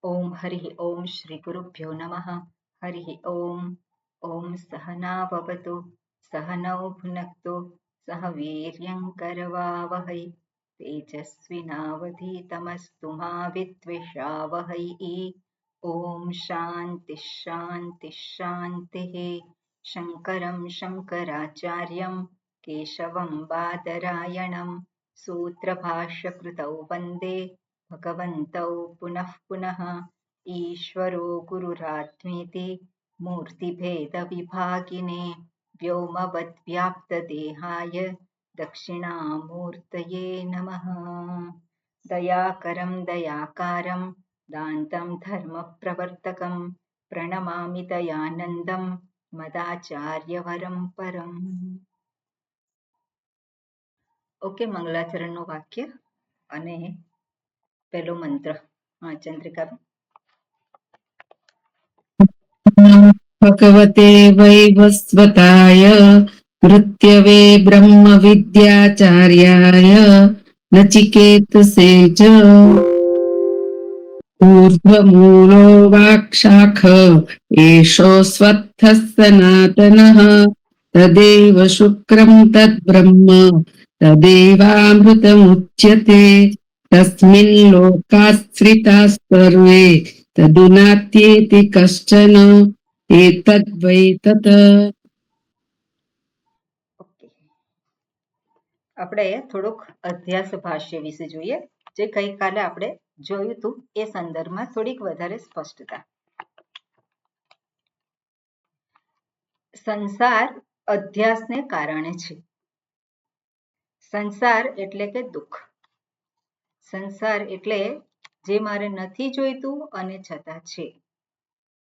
ओम हरि ओम श्री गुरुभ्यो नमः। हरि ओम। ओम सहना भवतु सहनौ भुनक्तु सह वीर्यं करवावहै तेजस्विनावधीतमस्तु मा विद्विषावहै। ओम शांति शांति शांतिः। शंकरं शंकराचार्यं केशवं बादरायणं सूत्रभाष्यकृतौ वन्दे भगवन्तौ पुनः पुनः। ईश्वरो गुरुरात्मेति मूर्तिभेदविभागिने व्योमवद्व्याप्तदेहाय दक्षिणामूर्तये नमः। दयाकरं दयाकारं दान्तं धर्मप्रवर्तकं प्रणमामि दयानन्दं मदाचार्यवरं परम्। ओके, मंगलाचरणનું વાક્ય અને પહેલો મંત્ર. ચંદ્રિકા. भगवते वैवस्वताय मृत्यवे ब्रह्म विद्याचार्याय नचिकेतसे च ऊर्ध्वमूलो वाक्शाख एषोऽस्वत्थः सनातनः तदेव शुक्रं तद्ब्रह्म तदेवामृतमुच्यते तस्मिन् लोकाश्रिताः सर्वे तदुनात्येति कश्चन एतद्वै तत्. ઓકે, આપણે થોડુંક અધ્યાસ ભાષ્ય વિશે જોઈએ. જે ગઈકાલે આપણે જોયું હતું એ સંદર્ભમાં થોડીક વધારે સ્પષ્ટતા. સંસાર અધ્યાસને કારણે છે. સંસાર એટલે કે દુઃખ. સંસાર એટલે જે મારે નથી જોઈતું અને છતાં છે,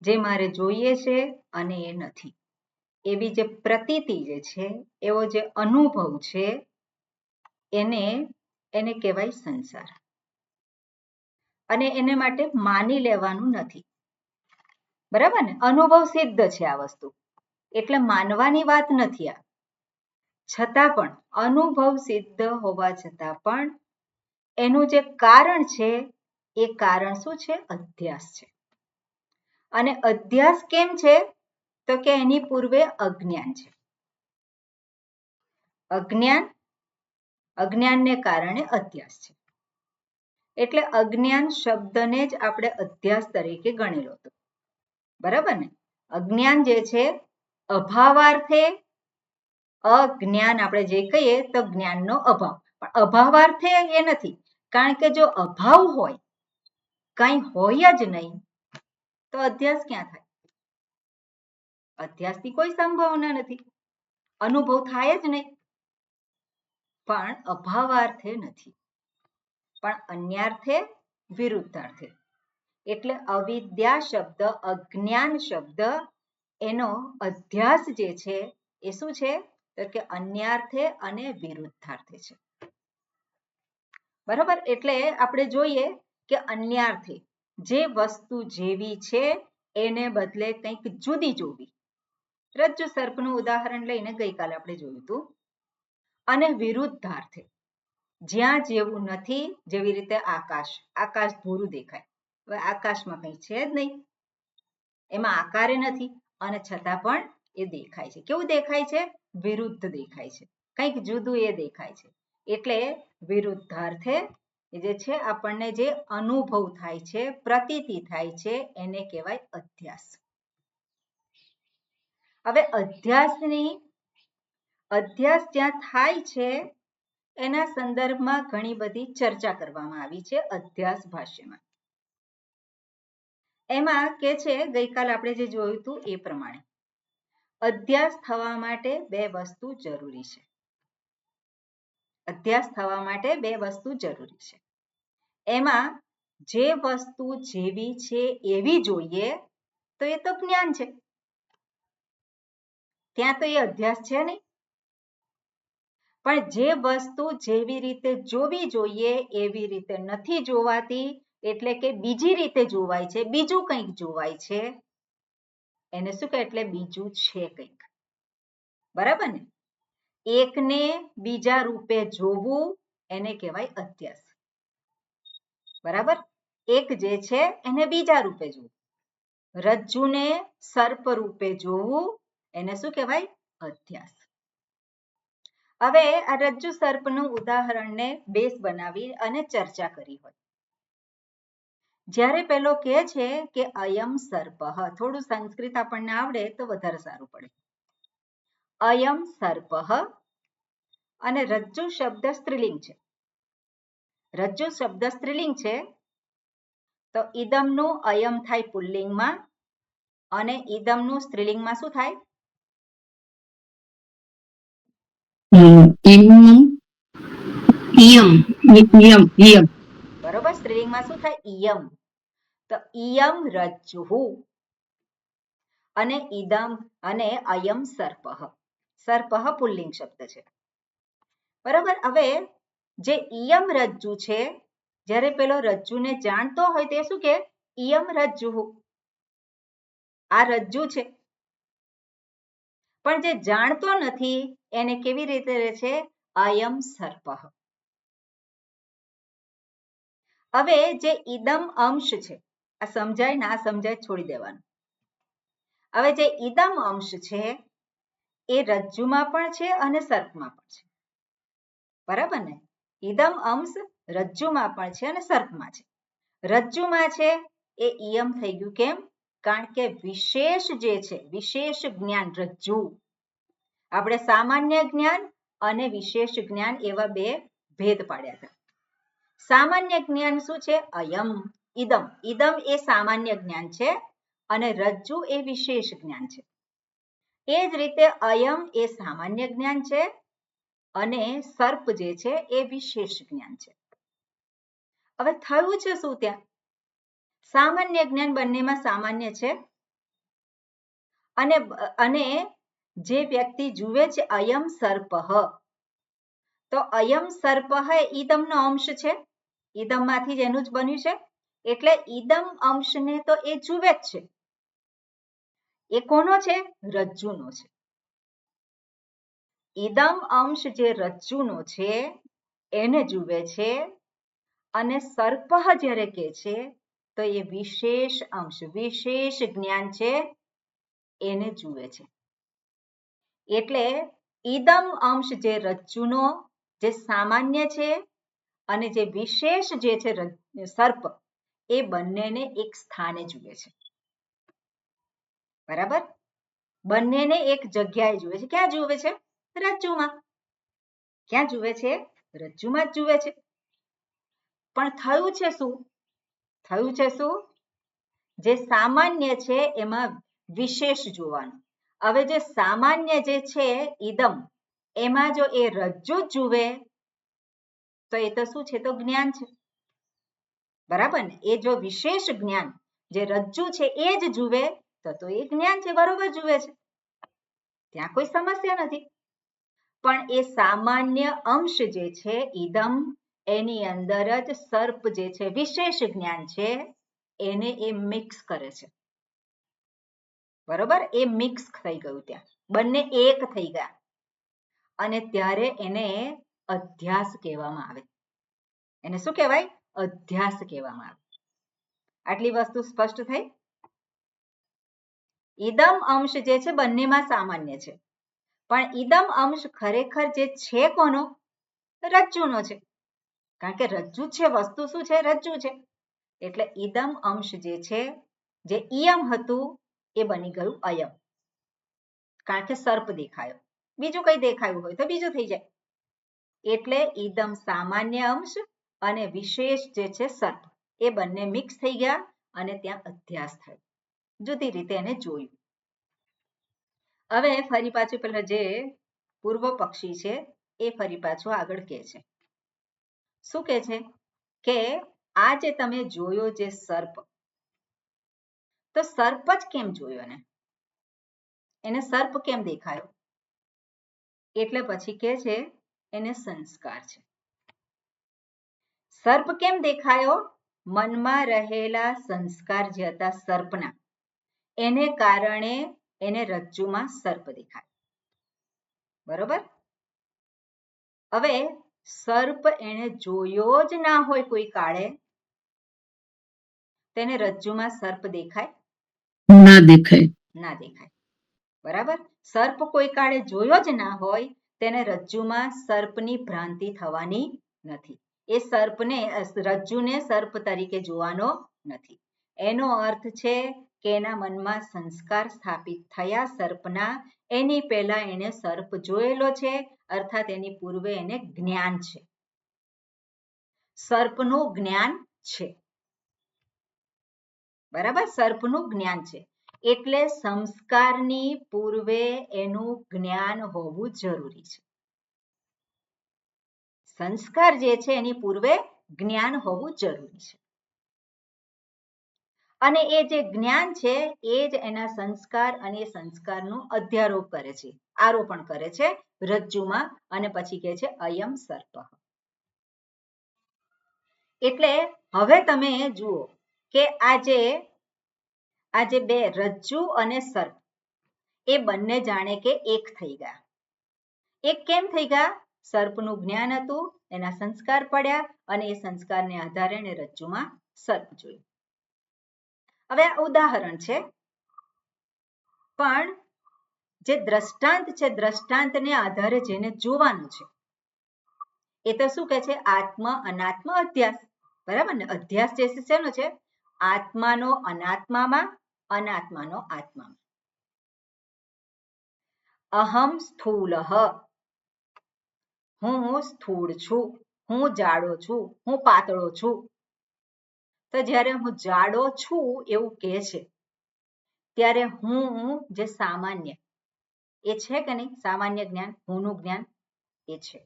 જે મારે જોઈએ છે અને એ નથી, એવી જે પ્રતીતિ જે છે, એવો જે અનુભવ છે, એને કહેવાય સંસાર. અને એને માટે માની લેવાનું નથી. બરાબર ને? અનુભવ સિદ્ધ છે આ વસ્તુ, એટલે માનવાની વાત નથી આ. છતાં પણ અનુભવ સિદ્ધ હોવા છતાં પણ એનું જે કારણ છે એ કારણ શું છે? અધ્યાસ છે. અને અધ્યાસ કેમ છે? તો કે એની પૂર્વે અજ્ઞાન છે. અજ્ઞાનને કારણે અધ્યાસ છે. એટલે અજ્ઞાન શબ્દને જ આપણે અધ્યાસ તરીકે ગણેલો હતો. બરાબર ને? અજ્ઞાન જે છે, અભાવાર્થે અજ્ઞાન આપણે જે કહીએ તો જ્ઞાનનો અભાવ, પણ અભાવાર્થે એ નથી. કારણ કે જો અભાવ હોય, કઈ હોય જ નહીં, તો અધ્યાસ ક્યાં થાય? અધ્યાસની કોઈ સંભાવના નથી, અનુભવ થાય જ નહીં. પણ અભાવાર્થે નથી, પણ અન્યાર્થે, વિરુદ્ધાર્થે. એટલે અવિદ્યા શબ્દ, અજ્ઞાન શબ્દ, એનો અધ્યાસ જે છે એ શું છે? તો કે અન્યાર્થે અને વિરુદ્ધાર્થે છે. બરાબર? એટલે આપણે જોઈએ કે અન્યાર્થે જે વસ્તુ જેવી છે એને બદલે કંઈક જુદી જોવી. રજ્જુ સર્પનું ઉદાહરણ લઈને ગઈકાલે આપણે જોયું હતું. અને વિરુદ્ધાર્થે જ્યાં જેવું નથી, જેવી રીતે આકાશ ભૂરું દેખાય. હવે આકાશમાં કંઈ છે જ નહીં, એમાં આકારે નથી, અને છતાં પણ એ દેખાય છે. કેવું દેખાય છે? વિરુદ્ધ દેખાય છે, કંઈક જુદું એ દેખાય છે. એટલે વિરુદ્ધાર્થે જે છે આપણને જે અનુભવ થાય છે, પ્રતીતિ થાય છે, એને કહેવાય અધ્યાસ. હવે અધ્યાસ જ્યાં થાય છે એના સંદર્ભમાં ઘણી બધી ચર્ચા કરવામાં આવી છે અધ્યાસ ભાષ્યમાં. એમાં કે છે, ગઈકાલે આપણે જે જોયું હતું એ પ્રમાણે અધ્યાસ થવા માટે બે વસ્તુ જરૂરી છે. અધ્યાસ થવા માટે બે વસ્તુ જરૂરી છે. એમાં જે વસ્તુ જેવી છે એવી જોઈએ તો એ તો જ્ઞાન છે. ત્યાં તો એ અધ્યાસ છે નહીં. પણ જે વસ્તુ જેવી રીતે જોવી જોઈએ એવી રીતે નથી જોવાતી, એટલે કે બીજી રીતે જોવાય છે, બીજું કંઈક જોવાય છે, એને શું કહે? એટલે બીજું છે કંઈક. બરાબર ને? એકને બીજા રૂપે જોવું એને કહેવાય અધ્યાસ. બરાબર? એક જે છે એને બીજા રૂપે જોવું. રજ્જુને સર્પ રૂપે જોવું એને શું કહેવાય? અધ્યાસ. હવે આ રજ્જુ સર્પનું ઉદાહરણને બેઝ બનાવી અને ચર્ચા કરી હોય. જ્યારે પેલો કહે છે કે અયમ સર્પઃ, થોડું સંસ્કૃત આપણને આવડે તો વધારે સારું પડે. અયમ સર્પઃ અને રજ્જુ શબ્દ સ્ત્રીલિંગ છે. રજ્જુ શબ્દ સ્ત્રીલિંગ છે તો ઇદમનું અયમ થાય પુલ્લિંગમાં અને ઇદમનું સ્ત્રીલિંગમાં શું થાય? બરોબર, સ્ત્રીલિંગમાં શું થાય? ઇયમ. તો ઇયમ રજ્જુઃ અને ઇદમ અને અયમ સર્પઃ. સર્પઃ પુલ્લિંગ શબ્દ છે. બરાબર. હવે જે ઇયમ રજ્જુ છે, જ્યારે પેલો રજ્જુને જાણતો હોય તે શું કે? ઇયમ રજ્જુઃ, આ રજ્જુ છે. પણ જે જાણતો નથી એને કેવી રીતે રહે છે? અયમ સર્પઃ. હવે જે ઇદમ અંશ છે, આ સમજાય ના સમજાય છોડી દેવાનું. હવે જે ઇદમ અંશ છે એ રજ્જુમાં પણ છે અને સર્પમાં પણ છે. બરાબર ને? ઇદમ અંશ રજ્જુમાં પણ છે અને સર્પમાં છે. રજ્જુમાં છે એ ઇયમ થઈ ગયું. કેમ? કારણ કે વિશેષ જે છે, વિશેષ જ્ઞાન રજ્જુ. આપણે સામાન્ય જ્ઞાન અને વિશેષ જ્ઞાન એવા બે ભેદ પાડ્યા હતા. સામાન્ય જ્ઞાન શું છે? અયમ. ઇદમ. ઇદમ એ સામાન્ય જ્ઞાન છે અને રજ્જુ એ વિશેષ જ્ઞાન છે. એ જ રીતે અયમ એ સામાન્ય જ્ઞાન છે અને સર્પ જે છે એ વિશેષ જ્ઞાન છે. હવે થયું છે શું ત્યાં? સામાન્ય જ્ઞાન બંનેમાં સામાન્ય છે અને જે વ્યક્તિ જુએ છે અયમ સર્પઃ, તો અયમ સર્પઃ ઇદમનો અંશ છે. ઇદમમાંથી જ એનું જ બન્યું છે. એટલે ઇદમ અંશને તો એ જુએ જ છે. એ કોનો છે? રજ્જુનો છે. ઇદમ અંશ જે રજ્જુનો છે એને જુએ છે અને સર્પ જ્યારે કહે છે તો એ વિશેષ અંશ, વિશેષ જ્ઞાન છે એને જુએ છે. એટલે ઇદમ અંશ જે રજ્જુનો જે સામાન્ય છે અને જે વિશેષ જે છે સર્પ, એ બંનેને એક સ્થાને જુએ છે. બરાબર? બંનેને એક જગ્યાએ જુએ છે. ક્યાં જુએ છે? રજ્જુમાં. ક્યાં જુએ છે? રજ્જુમાં જ જુએ છે. પણ થયું છે શું? થયું છે શું? જે સામાન્ય છે એમાં વિશેષ જોવાનું. હવે જે સામાન્ય જે છે ઇદમ, એમાં જો એ રજ્જુ જુએ તો એ તો શું છે? તો જ્ઞાન છે. બરાબર ને? એ જો વિશેષ જ્ઞાન જે રજ્જુ છે એ જ જુએ તો એ જ્ઞાન છે, બરોબર જુએ છે. ત્યાં કોઈ સમસ્યા નથી. પણ એ સામાન્ય અંશ જે છે ઇદમ, એની અંદર જ સર્પ જે છે વિશેષ જ્ઞાન છે એને એ મિક્સ કરે છે. બરોબર? એ મિક્સ થઈ ગયું. ત્યાં બંને એક થઈ ગયા અને ત્યારે એને અધ્યાસ કહેવામાં આવે. એને શું કહેવાય? અધ્યાસ કહેવામાં આવે. આટલી વસ્તુ સ્પષ્ટ થઈ? ઇદમ અંશ જે છે બંનેમાં સામાન્ય છે, પણ ઇદમ અંશ ખરેખર જે છે કોનો? રજ્જુનો છે. કારણ કે રજ્જુ છે, વસ્તુ શું છે? રજ્જુ છે. એટલે ઇદમ અંશ જે છે, જે ઇયમ હતું એ બની ગયું અયમ. કારણ કે સર્પ દેખાયો. બીજું કંઈ દેખાયું હોય તો બીજું થઈ જાય. એટલે ઇદમ સામાન્ય અંશ અને વિશેષ જે છે સર્પ, એ બંને મિક્સ થઈ ગયા અને ત્યાં અધ્યાસ થયો. જુદી રીતે એને જોયું. હવે ફરી પાછું પેલા જે પૂર્વ પક્ષી છે એ ફરી પાછું આગળ કહે છે. શું કહે છે? કે આ જે તમે જોયો જે સર્પ, તો સર્પ જ કેમ જોયો એને સર્પ કેમ દેખાયો? એટલે પછી કહે છે એને સંસ્કાર છે. સર્પ કેમ દેખાયો? મનમાં રહેલા સંસ્કાર જે હતા સર્પના, એને કારણે એને રજ્જુમાં સર્પ દેખાય. બરોબર? હવે સર્પ એને જોયો જ ના હોય કોઈ કાળે તેને રજ્જુમાં સર્પ દેખાય? ના દેખાય. ના દેખાય. બરાબર. સર્પ કોઈ કાળે જોયો જ ના હોય તેને રજ્જુમાં સર્પની ભ્રાંતિ થવાની નથી. એ સર્પને રજ્જુને સર્પ તરીકે જોવાનો નથી. એનો અર્થ છે કે એના મનમાં સંસ્કાર સ્થાપિત થયા સર્પના, એની પહેલા એને સર્પ જોયેલો છે, અર્થાત એની પૂર્વે એને જ્ઞાન છે, સર્પનું જ્ઞાન છે. બરાબર, સર્પનું જ્ઞાન છે એટલે સંસ્કારની પૂર્વે એનું જ્ઞાન હોવું જરૂરી છે. સંસ્કાર જે છે એની પૂર્વે જ્ઞાન હોવું જરૂરી છે અને એ જે જ્ઞાન છે એ જ એના સંસ્કાર અને સંસ્કારનો અધ્યારોપ કરે છે, આરોપણ કરે છે રજ્જુમાં અને પછી કહે છે અયમ સર્પ. એટલે હવે તમે જુઓ કે આજે બે રજ્જુ અને સર્પ એ બંને જાણે કે એક થઈ ગયા. એક કેમ થઈ ગયા? સર્પનું જ્ઞાન હતું, એના સંસ્કાર પડ્યા અને એ સંસ્કારને આધારે એને રજ્જુમાં સર્પ જોયું. હવે આ ઉદાહરણ છે પણ જે દ્રષ્ટાંત છે, દ્રષ્ટાંતને આધારે જેને જોવાનું છે એ તો શું કહે છે? આત્મ અનાત્મ અધ્યાસ. બરાબર ને? અધ્યાસ જે છે શેનો છે? આત્માનો અનાત્મામાં, અનાત્માનો આત્મામાં. અહમ સ્થૂલઃ, હું સ્થૂળ છું, હું જાડો છું, હું પાતળો છું. તો જ્યારે હું જાડો છું એવું કહે છે ત્યારે હું જે સામાન્ય એ છે કે નહીં, સામાન્ય જ્ઞાન, હુંનું જ્ઞાન એ છે.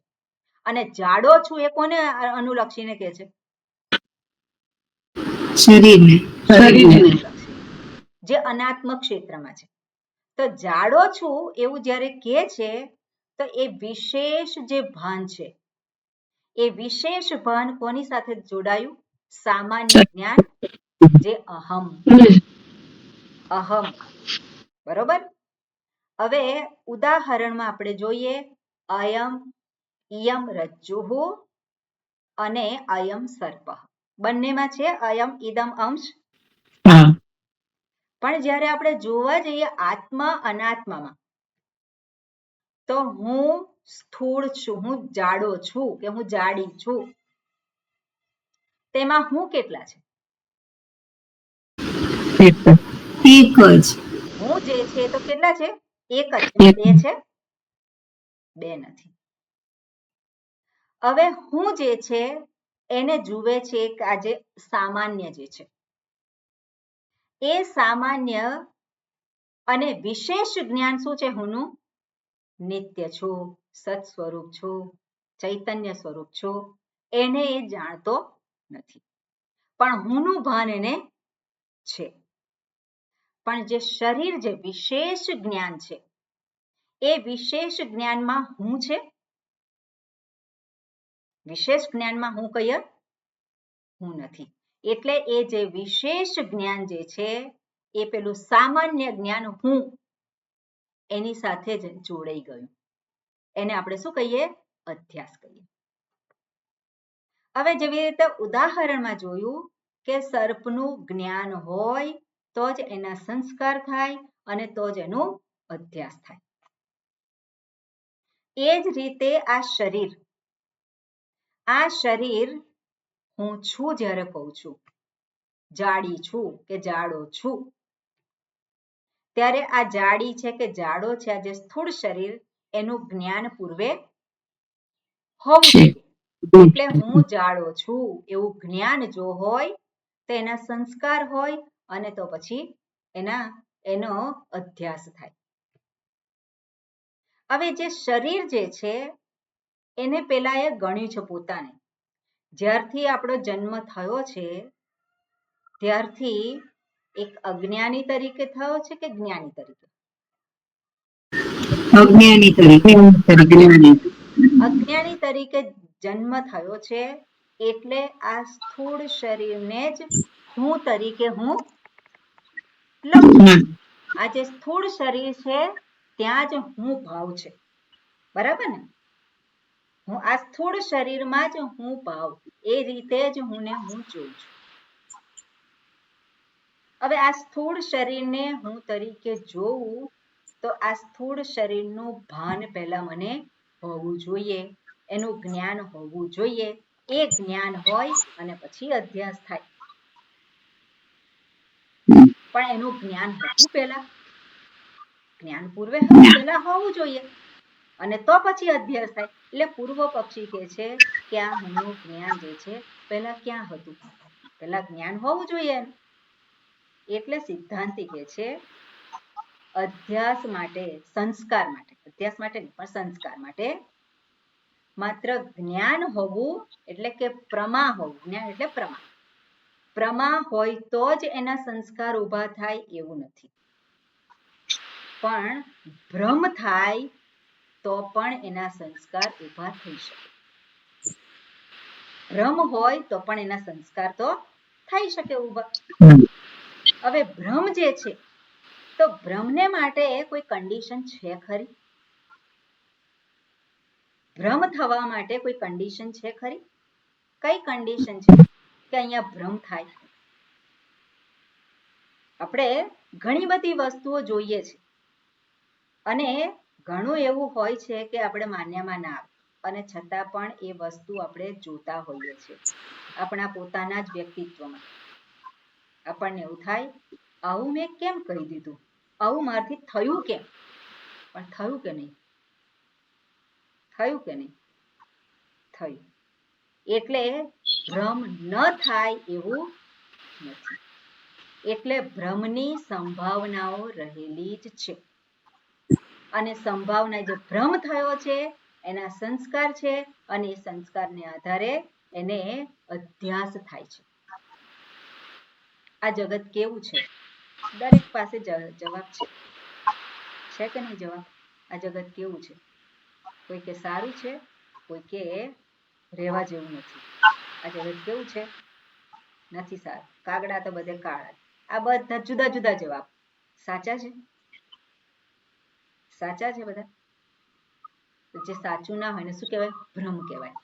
અને જાડો છું એ કોને અનુલક્ષીને કહે છે? શરીરને. જે અનાત્મ ક્ષેત્રમાં છે. તો જાડો છું એવું જ્યારે કહે છે તો એ વિશેષ જે ભાન છે એ વિશેષ ભાન કોની સાથે જોડાયું? સામાન્ય જ્ઞાન, જે અહમ. અહમ. બરોબર. હવે ઉદાહરણમાં આપણે જોઈએ અયમ ઇયમ રજ્જુઃ અને અયમ સર્પ. બંનેમાં છે અયમ ઇદમ અંશ. પણ જ્યારે આપણે જોવા જઈએ આત્મા અનાત્મામાં તો હું સ્થૂળ છું, હું જાડો છું કે હું જાડી છું, તેમાં હું કેટલા છે? એક જ. હું જે છે તો કેટલા છે? એક જ છે. બે છે? બે નથી. હવે હું જે છે એને જુએ છે કે આજે સામાન્ય જે છે એ સામાન્ય અને વિશેષ જ્ઞાન શું છે? હુંનું નિત્ય છું, સત સ્વરૂપ છું, ચૈતન્ય સ્વરૂપ છું, એને એ જાણતો નથી પણ હુંનું ભાન એને છે. પણ જે શરીર, જે વિશેષ જ્ઞાન છે એ વિશેષ જ્ઞાનમાં હું છે? વિશેષ જ્ઞાનમાં હું કહીએ? હું નથી. એટલે એ જે વિશેષ જ્ઞાન જે છે એ પેલું સામાન્ય જ્ઞાન હું એની સાથે જ જોડાઈ ગયું. એને આપણે શું કહીએ? અધ્યાસ કહીએ. હવે જેવી રીતે ઉદાહરણમાં જોયું કે સર્પનું જ્ઞાન હોય તો જ એના સંસ્કાર થાય અને તો જ એનો અધ્યાસ થાય. એ જ રીતે આ શરીર હું છું જ્યારે કહું છું, જાડી છું કે જાડો છું, ત્યારે આ જાડી છે કે જાડો છે, આ જે સ્થૂળ શરીર એનું જ્ઞાન પૂર્વે હોવું જોઈએ. એટલે હું જાડો છું એવું જ્ઞાન જો હોય તો એના સંસ્કાર હોય અને તો પછી એનો અધ્યાસ થાય. હવે જે શરીર જે છે એને પેલા એ ગણ્યું છે પોતાને. જ્યારથી આપણો જન્મ થયો છે ત્યારથી એક અજ્ઞાની તરીકે થયો છે કે જ્ઞાની તરીકે? અજ્ઞાની તરીકે જન્મ થયો છે એટલે આ સ્થૂળ શરીરને જ હું તરીકે હું લઉં છું. આ જે સ્થૂળ શરીર છે ત્યાં જ હું ભાવ છે. બરાબર ને? હું આ સ્થૂળ શરીરમાં જ હું ભાવ, એ રીતે જ હું જોઉં છું. હવે આ સ્થૂળ શરીરને હું તરીકે જોઉં તો આ સ્થૂળ શરીરનું ભાન પહેલા મને હોવું જોઈએ, એનું જ્ઞાન હોવું જોઈએ. એ જ્ઞાન હોય અને પછી અધ્યાસ થાય. પણ એનું જ્ઞાન હતું પહેલા, જ્ઞાન પૂર્વે પહેલા હોવું જોઈએ અને તો પછી અધ્યાસ થાય. એટલે પૂર્વ પક્ષી કહે છે કે આ હુંનું જ્ઞાન જે છે પહેલા ક્યાં હતું, પહેલા જ્ઞાન હોવું જોઈએ. એટલે સિદ્ધાંતી કહે છે અધ્યાસ માટે, સંસ્કાર માટે, અધ્યાસ માટે નહીં પણ સંસ્કાર માટે માત્ર જ્ઞાન હોવું એટલે કે પ્રમા હોવું, જ્ઞાન એટલે પ્રમા, પ્રમા હોય તો જ એના સંસ્કાર ઊભા થાય એવું નથી. પણ ભ્રમ થાય તો પણ એના સંસ્કાર ઊભા થઈ શકે. ભ્રમ હોય તો પણ એના સંસ્કાર તો થઈ શકે ઊભા. હવે ભ્રમ જે છે તો ભ્રમને માટે કોઈ કન્ડિશન છે ખરી? ભ્રમ થવા માટે કોઈ કન્ડિશન છે ખરી? કઈ કન્ડિશન છે કે અહીંયા ભ્રમ થાય? આપણે ઘણી બધી વસ્તુઓ જોઈએ છે અને ઘણું એવું હોય છે કે આપણે માન્યામાં ના આવે અને છતાં પણ એ વસ્તુ આપણે જોતા હોઈએ છીએ આપણા પોતાના જ વ્યક્તિત્વમાં. આપણને એવું થાય આવું મેં કેમ કહી દીધું, આવું મારાથી થયું કેમ? પણ થયું કે નહીં? થયું કે નહીં? થયું. એટલે ભ્રમ ન થાય એવું નથી. એટલે ભ્રમની સંભાવનાઓ રહેલી જ છે અને સંભાવના જે ભ્રમ થયો છે એના સંસ્કાર છે અને એ સંસ્કારને આધારે એને અધ્યાસ થાય છે. આ જગત કેવું છે? દરેક પાસે જવાબ છે કે નહીં જવાબ? આ જગત કેવું છે? કોઈ કે સારું છે, કોઈ કે રહેવા જેવું નથી. આ જગત કેવું છે? નથી સારું. કાગડા તો બધે કાળા. આ બધા જુદા જુદા જવાબ. સાચા છે? સાચા છે બધા? જે સાચું ના હોય ને શું કહેવાય? ભ્રમ કહેવાય.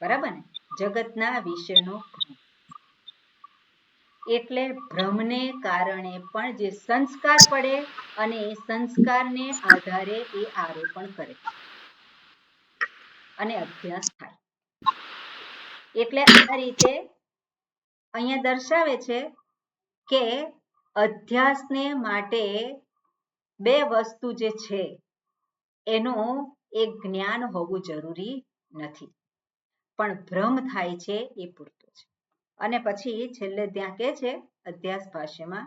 બરાબર ને? જગતના વિશેનો ભ્રમ. એટલે ભ્રમને કારણે પણ જે સંસ્કાર પડે અને એ સંસ્કારને આધારે એ આરોપણ કરે અને અભ્યાસ થાય. એટલે આ રીતે અહીંયા દર્શાવે છે કે અધ્યાસને માટે બે વસ્તુ જે છે એનું એક જ્ઞાન હોવું જરૂરી નથી, પણ ભ્રમ થાય છે એ પૂરતું છે. અને પછી છેલ્લે ત્યાં કહે છે અધ્યાસ ભાષ્યમાં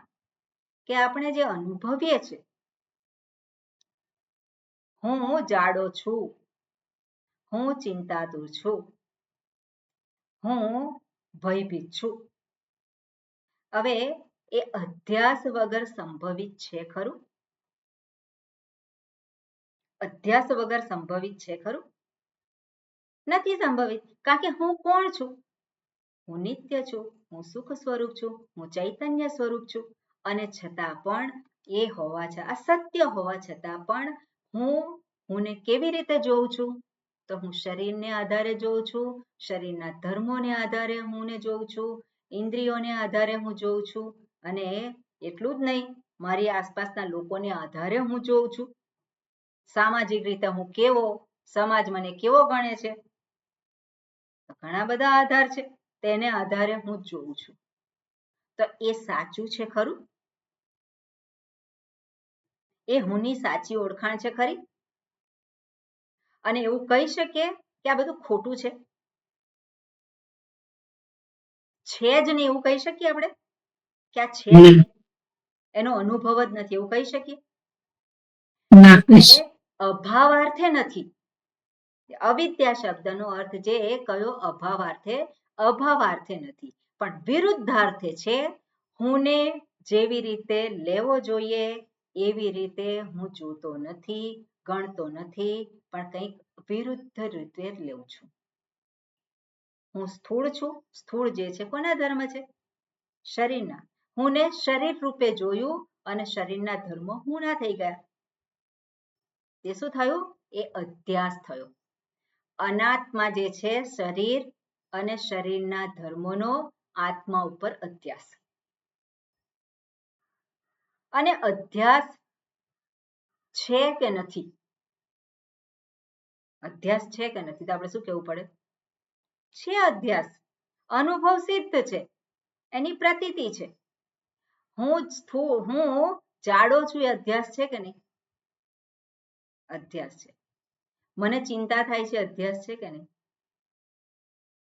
કે આપણે જે અનુભવીએ છીએ, હું જાડો છું, હું ચિંતાતુર છું, હું ભયભીત છું. હવે એ અધ્યાસ વગર સંભવિત છે ખરું? અધ્યાસ વગર સંભવિત છે ખરું? નથી સંભવિત. કારણ કે હું કોણ છું? હું નિત્ય છું, હું સુખ સ્વરૂપ છું, હું ચૈતન્ય સ્વરૂપ છું અને છતાં પણ એ હોવા છતાં, અસત્ય હોવા છતાં પણ હુંને કેવી રીતે જોઉં છું? તો હું શરીરને આધારે જોઉં છું, શરીરના ધર્મોને આધારે હુંને જોઉં છું, ઇન્દ્રિયોને આધારે હું જોઉં છું અને એટલું જ નહીં, મારી આસપાસના લોકોને આધારે હું જોઉં છું. સામાજિક રીતે હું કેવો, સમાજ મને કેવો ગણે છે? ઘણા બધા આધાર છે, તેને આધારે હું જોઉં છું. તો એ સાચું છે ખરું? એ હુંની સાચી ઓળખાણ છે ખરી? અને એવું કહી શકીએ કે આ બધું ખોટું છે? છે જ નહીં એવું કહી શકીએ આપણે કે આ છે જ નહીં, એનો અનુભવ જ નથી એવું કહી શકીએ? અભાવાર્થે નથી. અવિદ્યા શબ્દનો અર્થ જે કયો? અભાવાર્થે. અભાવાર્થે નથી પણ વિરુદ્ધાર્થે છે. હુંને જેવી રીતે લેવો જોઈએ એવી રીતે હું જોતો નથી, ગણતો નથી, પણ કંઈક વિરુદ્ધ રીતે લેવું છું. હું સ્થૂળ છું. સ્થૂળ જે છે કોના ધર્મ છે? શરીરના. હુંને શરીર રૂપે જોયું અને શરીરના ધર્મો હુંના થઈ ગયા. એ શું થયું? એ અધ્યાસ થયો. અનાત્મા જે છે શરીર અને શરીરના ધર્મોનો આત્મા ઉપર અધ્યાસ. અને અધ્યાસ છે કે નથી, અધ્યાસ છે કે નથી, તો આપણે શું કહેવું પડે? છે અધ્યાસ, અનુભવ સિદ્ધ છે, એની પ્રતીતિ છે. હું જાડો છું એ અધ્યાસ છે કે નહીં? અધ્યાસ છે. મને ચિંતા થાય છે, અધ્યાસ છે કે નહીં?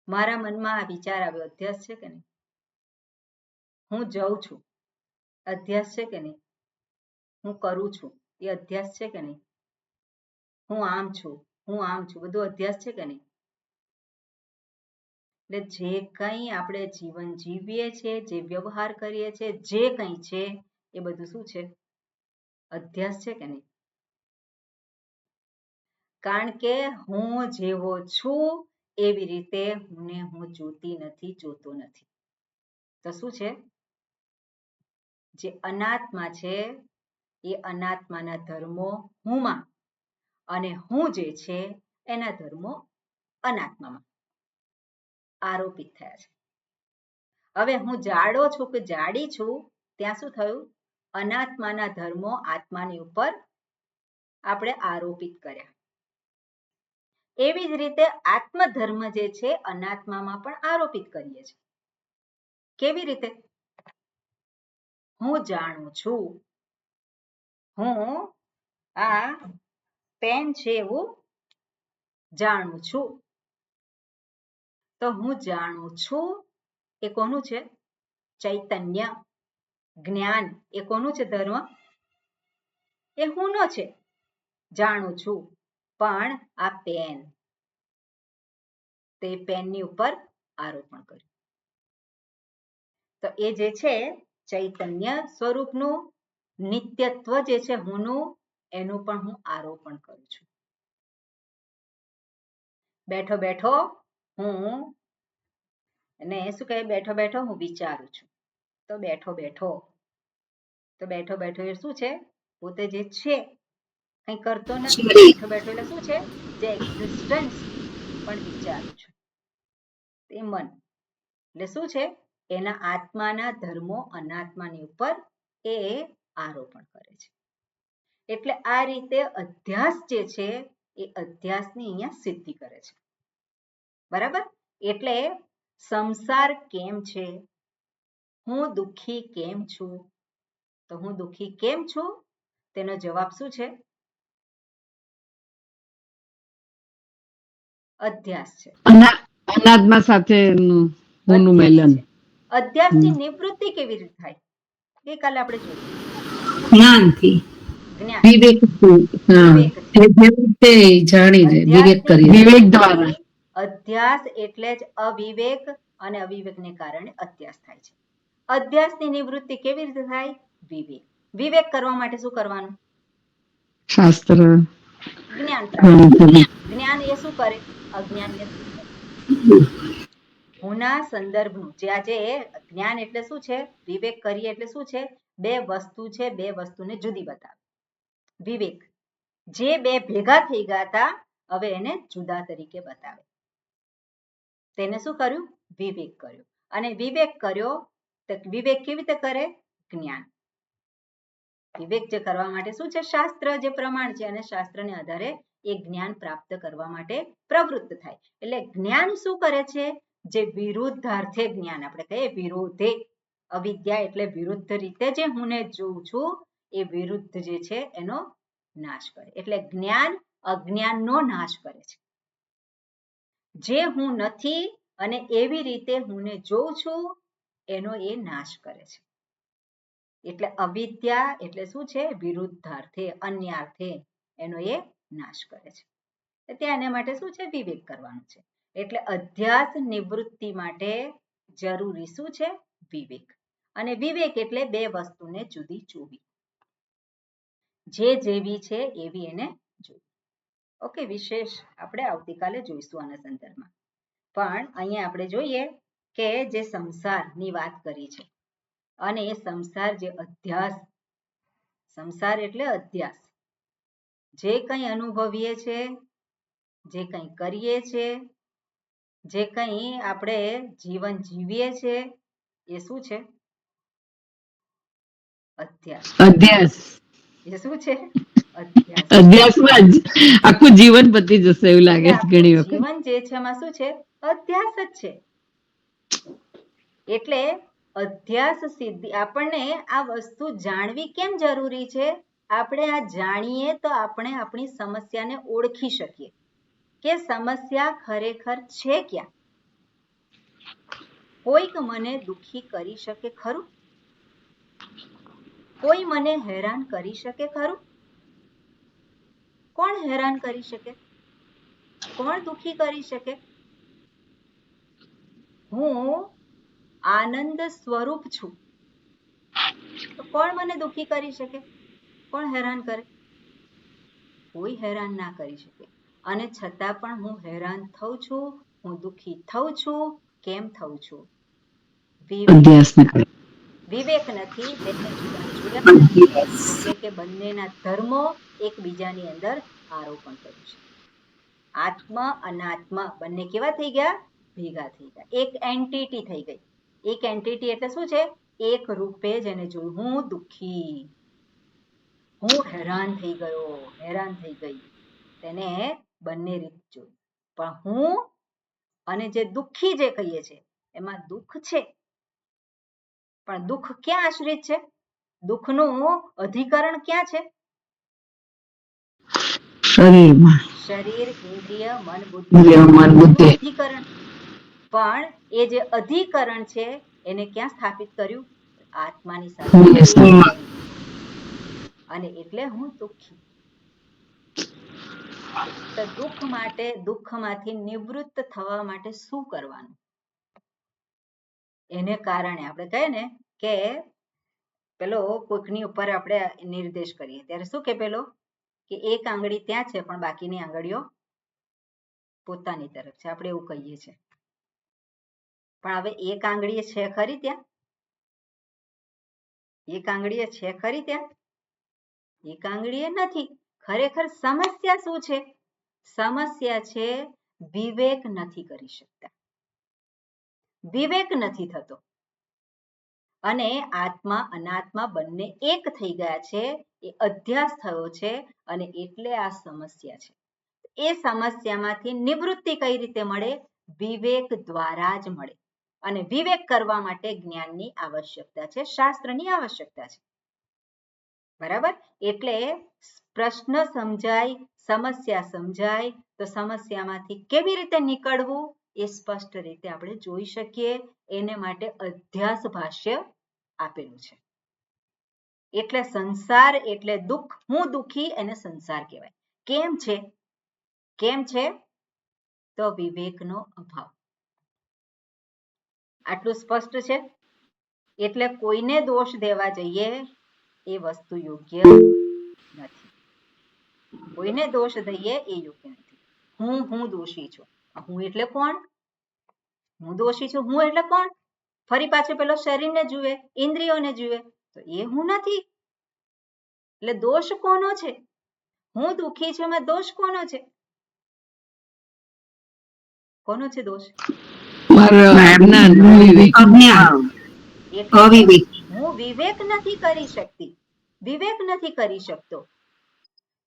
મારા મનમાં આ વિચાર આવ્યો, અધ્યાસ છે કે નહીં? હું જઉં છું, અધ્યાસ છે કે નહીં? હું કરું છું, એ અધ્યાસ છે કે નહીં? હું આમ છું, બધું અધ્યાસ છે કે નહીં? એટલે જે કંઈ આપણે જીવન જીવીએ છીએ, જે વ્યવહાર કરીએ છીએ, જે કંઈ છે એ બધું શું છે? અધ્યાસ છે કે નહીં? કારણ કે હું જેવો છું એવી રીતે હું જોતી નથી, જોતો નથી. તો શું છે? જે અનાત્મા છે એ અનાત્માના ધર્મો હુંમાં અને હું જે છે એના ધર્મો અનાત્મામાં આરોપિત થયા છે. હવે હું જાડો છું કે જાડી છું, ત્યાં શું થયું? અનાત્માના ધર્મો આત્માની ઉપર આપણે આરોપિત કર્યા. એવી જ રીતે આત્મધર્મ જે છે અનાત્મામાં પણ આરોપિત કરીએ છીએ. કેવી રીતે? હું જાણું છું, હું આ પેન છે એવું જાણું છું. તો હું જાણું છું એ કોનું છે? ચૈતન્ય, જ્ઞાન એ કોનું છે? ધર્મ એ હુંનો છે. જાણું છું, પણ આ પેન, તે પેનની ઉપર આરોપણ કર્યું. તો એ જે છે ચૈતન્ય સ્વરૂપનું નિત્યત્વ જે છે હુંનું, એનું પણ હું આરોપણ કરું છું. બેઠો બેઠો હું અને શું કહે? બેઠો બેઠો હું વિચારું છું. તો બેઠો બેઠો એ શું છે? પોતે જે છે કંઈ કરતો નથી. બેઠો બેઠો એટલે શું છે? જે એક્ઝિસ્ટન્સ પણ વિચારું છું. એ મન એટલે શું છે? એના આત્માના ધર્મો અનાત્માની ઉપર એ આરોપણ કરે છે. એટલે આ રીતે અધ્યાસ જે છે એ અધ્યાસની અહીંયા સિદ્ધિ કરે છે. બરાબર? એટલે સંસાર કેમ છે? હું દુઃખી કેમ છું? તો હું દુઃખી કેમ છું? તેનો જવાબ શું છે? અધ્યાસ છે. અનાત્મા સાથે હુંનું મિલન. અધ્યાસની નિવૃત્તિ કેવી રીતે થાય? ગઈકાલે આપણે જોયું. જ્ઞાનથી, જ્ઞાન, વિવેક દ્વારા. અધ્યાસ એટલે જ અવિવેક અને અવિવેકને કારણે અધ્યાસ થાય છે. અધ્યાસની નિવૃત્તિ કેવી રીતે થાય? વિવેક. વિવેક કરવા માટે શું કરવાનું? શાસ્ત્ર, જ્ઞાન પ્રાપ્ત. જ્ઞાન એ શું કરે? અજ્ઞાનને દૂર કરે. હુંના સંદર્ભનું જે આજે જ્ઞાન એટલે શું છે? વિવેક કરીએ એટલે શું છે? બે વસ્તુ છે, બે વસ્તુને જુદી બતાવે. વિવેક જે બે ભેગા થઈ ગયા હતા, હવે એને જુદા તરીકે બતાવે. તેને શું કર્યું? વિવેક કર્યો. અને વિવેક કર્યો તો વિવેક કેવી રીતે કરે? જ્ઞાન. વિવેક જે કરવા માટે શું છે? શાસ્ત્ર જે પ્રમાણ છે અને શાસ્ત્રને આધારે એ જ્ઞાન પ્રાપ્ત કરવા માટે પ્રવૃત્ત થાય. એટલે જ્ઞાન શું કરે છે? જે વિરુદ્ધાર્થે જ્ઞાન, આપણે કહીએ વિરોધે, અવિદ્યા એટલે વિરુદ્ધ રીતે જે હું જોઉં છું એ વિરુદ્ધ જે છે એનો નાશ કરે. એટલે જ્ઞાન અજ્ઞાનનો નાશ કરે છે. જે હું નથી અને એવી રીતે હું જોઉં છું એનો એ નાશ કરે છે. એટલે અવિદ્યા એટલે શું છે? વિરુદ્ધાર્થે, અન્યાર્થે એનો એ નાશ કરે છે. ત્યાં એના માટે શું છે? વિવેક કરવાનું છે. એટલે અધ્યાસ નિવૃત્તિ માટે જરૂરી શું છે? વિવેક. અને વિવેક એટલે બે વસ્તુને જુદી જોવી. જે જેવી છે એવી એને જોવી. ઓકે, વિશેષ આપણે આવતીકાલે જોઈશું આના સંદર્ભમાં. પણ અહીંયા આપણે જોઈએ કે જે સંસારની વાત કરી છે અને એ સંસાર જે અધ્યાસ, સંસાર એટલે અધ્યાસ, જે કંઈ અનુભવીએ છે, જે કંઈ કરીએ છે, જે કંઈ આપણે જીવન જીવીએ છે એ શું છે? અધ્યાસ. અધ્યાસ. એ શું છે? અધ્યાસ. અધ્યાસમાં જ આખું જીવન પતી જશે એવું લાગે એટલે છે ઘણી આખું વખત. જીવન જે છે એમાં શું છે? અધ્યાસ જ છે. એટલે અધ્યાસ સિદ્ધિ આપણને આ વસ્તુ જાણવી કેમ જરૂરી છે? આપણે આ જાણીએ તો આપણે આપણી સમસ્યાને ઓળખી શકીએ કે સમસ્યા ખરેખર છે ક્યાં. કોઈક મને દુખી કરી શકે ખરું? કોઈ મને હેરાન કરી શકે ખરું? કોણ હેરાન કરી શકે? કોણ દુખી કરી શકે? હું આનંદ સ્વરૂપ છું, તો કોણ મને દુખી કરી શકે? કોણ હેરાન કરે? કોઈ હેરાન ના કરી શકે. અને છતાં પણ હું હેરાન થઉં છું, હું દુખી થઉં છું. કેમ થઉં છું? વિવેક નથી, બંને જુદા જુદા નથી, એટલે કે બંનેના ધર્મો એકબીજાની અંદર આરોપણ કર્યું છે. આત્મ અનાત્મ બંને કેવા થઈ ગયા? ભેગા થઈ ગયા, એક એન્ટિટી થઈ ગઈ. એક એન્ટિટી એટલે શું છે? એક રૂપે જેને જોયું. હું દુખી, હું હેરાન થઈ ગયો, હેરાન થઈ ગઈ, તેને બંને રીત જોઈ. પણ હું અને જે દુખી જે કહીએ છીએ એમાં દુઃખ છે, પણ દુઃખ ક્યાં આશ્રિત છે? દુઃખનું અધિકરણ ક્યાં છે? શરીરમાં. શરીર, ઇન્દ્રિય, મન, બુદ્ધિ અધિકરણ. પણ એ જે અધિકરણ છે એને ક્યાં સ્થાપિત કર્યું? આત્માની સાથે. અને એટલે હું દુઃખી. તો દુઃખ માટે, દુઃખમાંથી નિવૃત્ત થવા માટે શું કરવાનું? એને કારણે આપણે કહીએ ને કે પેલો કોઈકની ઉપર આપણે નિર્દેશ કરીએ ત્યારે શું કે પેલો કે એક આંગળી ત્યાં છે પણ બાકીની આંગળીઓ પોતાની તરફ છે, આપણે એવું કહીએ છીએ. પણ હવે એક આંગળી છે ખરી ત્યાં? એક આંગળી છે ખરી ત્યાં? એક આંગળી નથી. ખરેખર સમસ્યા શું છે? સમસ્યા છે વિવેક નથી કરી શકતા, વિવેક નથી થતો. અને આત્મા અનાત્મા બંને એક થઈ ગયા છે, એ અધ્યાસ થયો છે, અને એટલે આ સમસ્યા છે. એ સમસ્યામાંથી નિવૃત્તિ કઈ રીતે મળે? વિવેક દ્વારા જ મળે. અને વિવેક કરવા માટે જ્ઞાનની આવશ્યકતા છે, શાસ્ત્રની આવશ્યકતા છે. બરાબર? એટલે પ્રશ્ન સમજાય, સમસ્યા સમજાય તો સમસ્યામાંથી કેવી રીતે નીકળવું એ સ્પષ્ટ રીતે આપણે જોઈ શકીએ. એને માટે અધ્યાસ ભાષ્ય આપેલું છે. એટલે સંસાર એટલે દુઃખ, હું દુઃખી, એને સંસાર કહેવાય. કેમ છે? કેમ છે? તો વિવેકનો અભાવ. આટલું સ્પષ્ટ છે. એટલે કોઈને દોષ દેવા જઈએ એ વસ્તુ યોગ્ય નથી. કોઈને દોષ દઈએ એ યોગ્ય નથી. હું દોષી છું. હું એટલે કોણ? હું દોષી છું, હું એટલે કોણ? ફરી પાછું પેલો શરીરને જુએ, ઇન્દ્રિયોને જુએ, તો એ હું નથી. એટલે દોષ કોનો છે? હું દુઃખી છું, એમાં દોષ કોનો છે? કોનો છે દોષ? હું વિવેક નથી કરી શકતી, વિવેક નથી કરી શકતો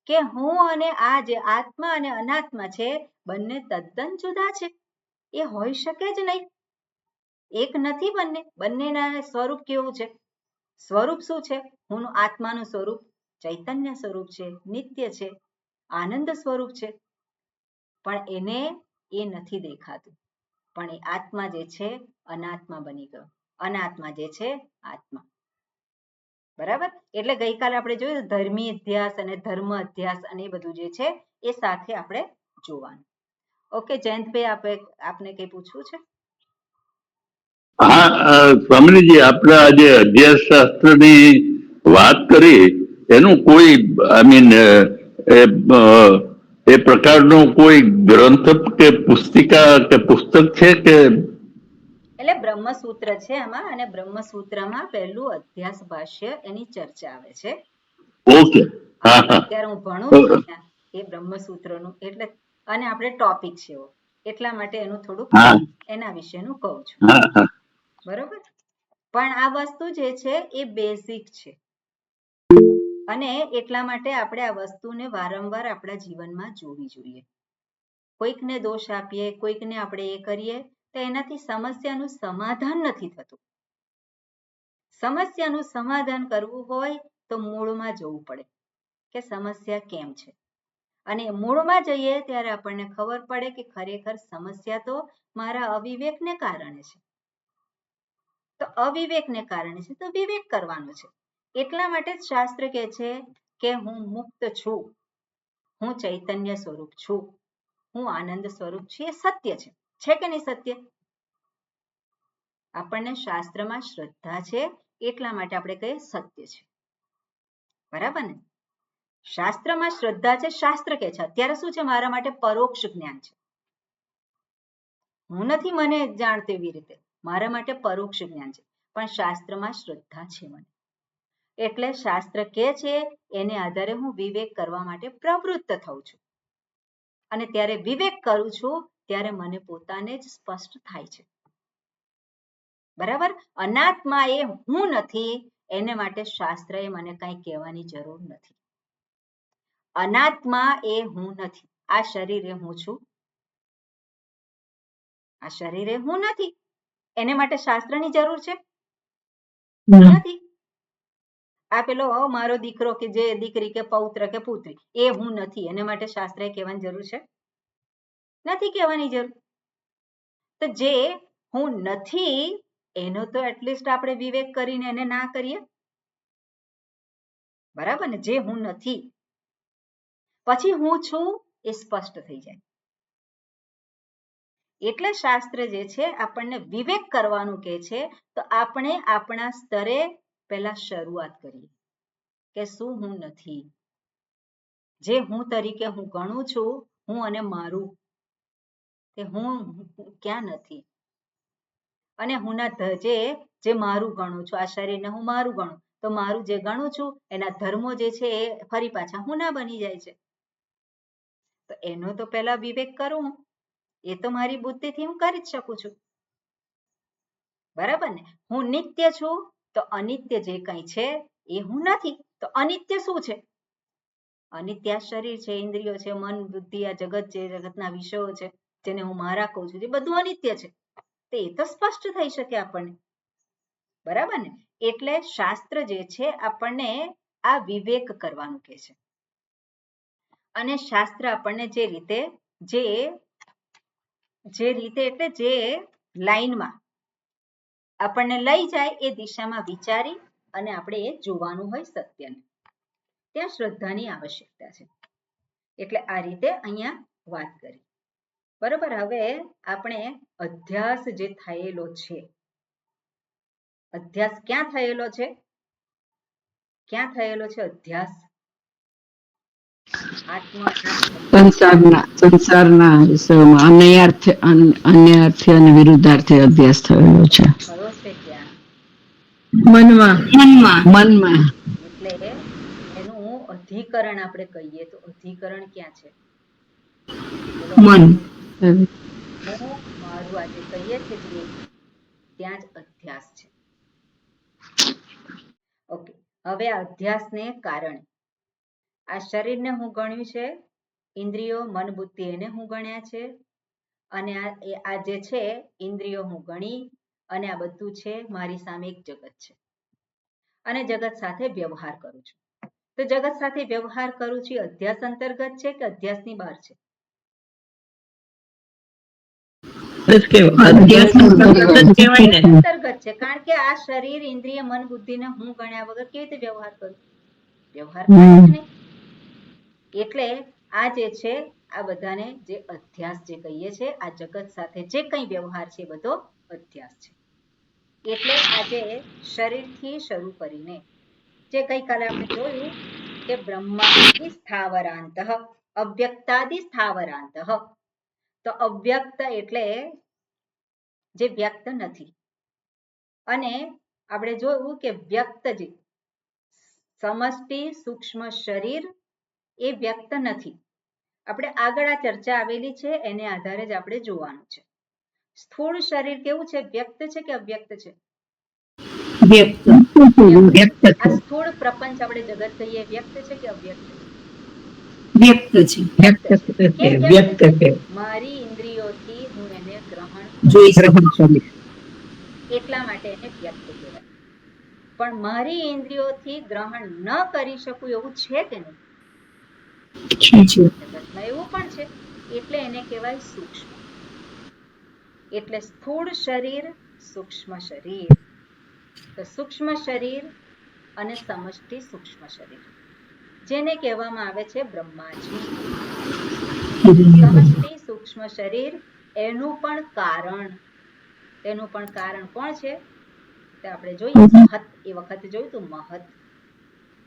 કે હું અને આ જે આત્મા અને અનાત્મા છે બંને તદ્દન જુદા છે. એ હોઈ શકે જ નહીં. એક નથી બંને. બંનેના સ્વરૂપ કેવું છે? સ્વરૂપ શું છે? હું આત્માનું સ્વરૂપ ચૈતન્ય સ્વરૂપ છે, નિત્ય છે, આનંદ સ્વરૂપ છે. પણ એને એ નથી દેખાતું. પણ એ આત્મા જે છે અનાત્મા બની ગયો, અનાત્મા જે છે આત્મા. બરાબર? એટલે ગઈકાલે આપણે જોયું ધર્મી અધ્યાસ અને ધર્મ અધ્યાસ અને એ બધું જે છે એ સાથે આપણે જોવાનું. ઓકે જયંતભાઈ, આપને કઈ પૂછવું છે? હા સ્વામીજી, આપણે આજે અધ્યાસ શાસ્ત્રની વાત કરી, એનું કોઈ એ પ્રકારનું કોઈ ગ્રંથ કે પુસ્તિકા કે પુસ્તક છે કે? એટલે બ્રહ્મસૂત્ર છે આમાં, અને બ્રહ્મસૂત્રમાં પહેલું અધ્યાસ ભાષ્ય એની ચર્ચા આવે છે. ઓકે. અત્યારે હું ભણું છું ત્યાં એ બ્રહ્મસૂત્રનું, એટલે અને આપણે ટોપિક છે એટલા માટે એનું થોડુંક એના વિશેનું કહું છું. બરોબર? પણ આ વસ્તુ જે છે એ બેઝિક છે. અને એટલા માટે આપણે આ વસ્તુને વારંવાર આપણા જીવનમાં જોવી જોઈએ. કોઈકને દોષ આપીએ, કોઈકને આપણે એ કરીએ તો એનાથી સમસ્યાનું સમાધાન નથી થતું. સમસ્યાનું સમાધાન કરવું હોય તો મૂળમાં જવું પડે કે સમસ્યા કેમ છે, અને મૂળમાં જઈએ ત્યારે આપણને ખબર પડે કે ખરેખર સમસ્યા તો મારા અવિવેકને કારણે છે. તો અવિવેકને કારણે છે તો વિવેક કરવાનો છે. એટલા માટે જ શાસ્ત્ર કહે છે કે હું મુક્ત છું, હું ચૈતન્ય સ્વરૂપ છું, હું આનંદ સ્વરૂપ છું. એ સત્ય છે કે નહીં સત્ય? આપણને શાસ્ત્રમાં શ્રદ્ધા છે એટલા માટે આપણે કહીએ સત્ય છે. બરાબર ને? શાસ્ત્રમાં શ્રદ્ધા છે, શાસ્ત્ર કે છે. અત્યારે શું છે, મારા માટે પરોક્ષ જ્ઞાન છે. હું નથી મને જાણતી એવી રીતે, મારા માટે પરોક્ષ જ્ઞાન છે, પણ શાસ્ત્રમાં શ્રદ્ધા છે મને. એટલે શાસ્ત્ર કે છે એને આધારે હું વિવેક કરવા માટે પ્રવૃત્ત થઉં છું, અને ત્યારે વિવેક કરું છું ત્યારે મને પોતાને જ સ્પષ્ટ થાય છે. બરાબર? અનાત્મા એ હું નથી, એને માટે શાસ્ત્રએ મને કંઈ કહેવાની જરૂર નથી. અનાત્મા એ હું નથી. આ શરીર એ હું છું, આ શરીર એ હું નથી. એને માટે શાસ્ત્રની જરૂર છે નથી. આ પેલો મારો દીકરો કે જે દીકરી કે પૌત્ર કે પુત્રી એ હું નથી, એને માટે શાસ્ત્રએ કહેવાની જરૂર છે નથી કહેવાની જરૂર. તો જે હું નથી એનો તો એટલીસ્ટ આપણે વિવેક કરીને એને ના કરીએ. બરાબર ને? જે હું નથી પછી હું છું એ સ્પષ્ટ થઈ જાય. એટલે શાસ્ત્ર જે છે આપણને વિવેક કરવાનું કહે છે. તો આપણે આપણા સ્તરે પહેલા શરૂઆત કરીએ કે શું હું નથી, જે હું તરીકે હું ગણું છું, હું અને મારું, કે હું ક્યાં નથી. અને હુંના જે મારું ગણું છું, આ શરીરને હું મારું ગણું, તો મારું જે ગણું છું એના ધર્મો જે છે એ ફરી પાછા હું ના બની જાય છે. તો એનો તો પહેલા વિવેક કરું. એ તો મારી બુદ્ધિથી હું કરી જ શકું છું. બરાબર ને? હું નિત્ય છું તો અનિત્ય જે કંઈ છે એ હું નથી. તો અનિત્ય શું છે? અનિત્ય શરીર છે, ઇન્દ્રિયો છે, મન, બુદ્ધિ, આ જગત છે, જગતના વિષયો છે, જેને હું મારા કહું છું, એ બધું અનિત્ય છે. તે તો સ્પષ્ટ થઈ શકે આપણને. બરાબર ને? એટલે શાસ્ત્ર જે છે આપણને આ વિવેક કરવાનું કહે છે. અને શાસ્ત્ર આપણને જે રીતે એટલે જે લાઈનમાં આપણને લઈ જાય એ દિશામાં વિચારી અને આપણે એ જોવાનું હોય સત્યને. ત્યાં શ્રદ્ધાની આવશ્યકતા છે. એટલે આ રીતે અહીંયા વાત કરી. બરોબર? હવે આપણે અધ્યાસ જે થયેલો છે, અધ્યાસ ક્યાં થયેલો છે? ક્યાં થયેલો છે અધ્યાસ? સંસારના વિષયોમાં અન્યાર્થે અને વિરુદ્ધાર્થે અભ્યાસ થયેલો છે. થયો છે ક્યાં? મનમાં. એટલે એનું અધિકરણ આપણે કહીએ તો અધિકરણ ક્યાં છે? મન. મારું આજે કહીએ છીએ ત્યાં જ અધ્યાસ છે. ઓકે, હવે આ અધ્યાસને કારણે આ શરીરને હું ગણ્યું છે, ઇન્દ્રિયો, મન, બુદ્ધિ એને હું ગણ્યા છે, અને આ જે છે ઇન્દ્રિયો હું ગણી, અને આ બધું છે મારી સામે એક જગત છે, અને જગત સાથે વ્યવહાર કરું છું. તો જગત સાથે વ્યવહાર કરું છું એ અધ્યાસ અંતર્ગત છે કે અધ્યાસની બહાર છે? અંતર્ગત છે. કારણ કે આ શરીર, ઇન્દ્રિય, મન, બુદ્ધિને હું ગણ્યા વગર કેવી રીતે વ્યવહાર કરું? વ્યવહાર થાય જ નહીં. એટલે આ જે છે આ બધાને જે અધ્યાસ જે કહીએ છે, આ જગત સાથે જે કંઈ વ્યવહાર છે બધો અધ્યાસ છે. એટલે આજે શરીરથી શરૂ કરીને જે ગઈકાલે આપણે જોયું કે બ્રહ્માદિ સ્થાવરાંત, અવ્યક્તાદિ સ્થાવરાંત. તો અવ્યક્ત એટલે જે વ્યક્ત નથી, અને આપણે જોયું કે વ્યક્ત જે સમષ્ટિ સૂક્ષ્મ શરીર એ વ્યક્ત નથી. આપણે આગળ આ ચર્ચા આવેલી છે એને આધારે જ આપણે જોવાનું છે. સ્થૂળ શરીર કેવું છે? વ્યક્ત છે કે અવ્યક્ત છે? આ સ્થૂળ પ્રપંચ આપણે જગત કહીએ વ્યક્ત છે કે અવ્યક્ત? વ્યક્ત છે. વ્યક્ત છે. કેમ વ્યક્ત વ્યક્ત છે? છે. મારી ઇન્દ્રિયોથી હું એને ગ્રહણ જોઈ શકું છું. એટલા માટે એને વ્યક્ત કહેવાય. પણ મારી ઇન્દ્રિયોથી ગ્રહણ ન કરી શકું એવું છે કે નહીં? જગતમાં એવું પણ છે, એટલે એને કહેવાય સૂક્ષ્મ. એટલે સ્થૂળ શરીર, સૂક્ષ્મ શરીર. તો સૂક્ષ્મ શરીર અને સમષ્ટિ સૂક્ષ્મ શરીર, જેને કહેવામાં આવે છે બ્રહ્માજી. સમષ્ટિ સૂક્ષ્મ શરીર, એનું પણ કારણ કોણ છે? તે આપણે જોઈએ મહત. એ વખતે જોયું તું મહત.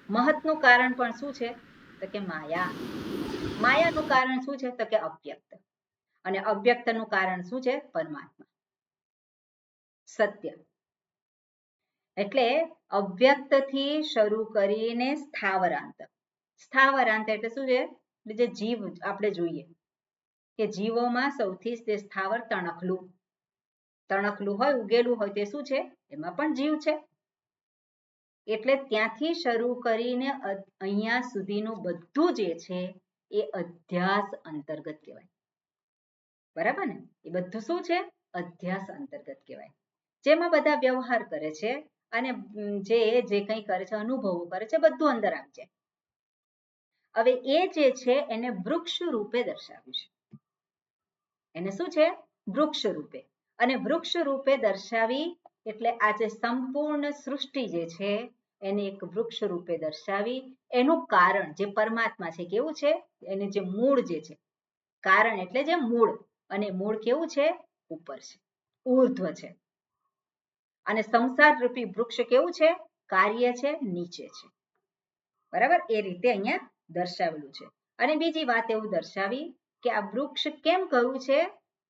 મહતનું કારણ પણ શું છે? તો કે માયા. માયાનું કારણ શું છે? તો કે અવ્યક્ત. અને અવ્યક્તનું કારણ શું છે? પરમાત્મા, સત્ય. એટલે અવ્યક્તથી શરૂ કરીને સ્થાવરાંત. સ્થાવરાંત એટલે શું છે? જે જીવ આપણે જોઈએ કે જીવોમાં સૌથી સ્થાવર તણખલું હોય, ઉગેલું હોય, તે શું છે? એમાં પણ જીવ છે. એટલે ત્યાંથી શરૂ કરીને અહીંયા સુધીનું બધું જે છે એ અધ્યાસ અંતર્ગત કહેવાય. બરાબર ને? એ બધું શું છે? અધ્યાસ અંતર્ગત કહેવાય. જેમાં બધા વ્યવહાર કરે છે અને જે કંઈ કરે છે, અનુભવો કરે છે, બધું અંદર આવી જાય. હવે એ જે છે એને વૃક્ષ રૂપે દર્શાવ્યું છે. એને શું છે? વૃક્ષ રૂપે. અને વૃક્ષ રૂપે દર્શાવી એટલે આ જે સંપૂર્ણ સૃષ્ટિ જે છે એને એક વૃક્ષ રૂપે દર્શાવી. એનું કારણ જે પરમાત્મા છે કેવું છે? એને જે મૂળ જે છે, કારણ એટલે જે મૂળ, અને મૂળ કેવું છે? ઉપર છે, ઉર્ધ્વ છે. અને સંસાર રૂપી વૃક્ષ કેવું છે? કાર્ય છે, નીચે છે. બરાબર? એ રીતે અહીંયા દર્શાવેલું છે. અને બીજી વાત એવું દર્શાવી કે આ વૃક્ષ કેમ કહ્યું છે?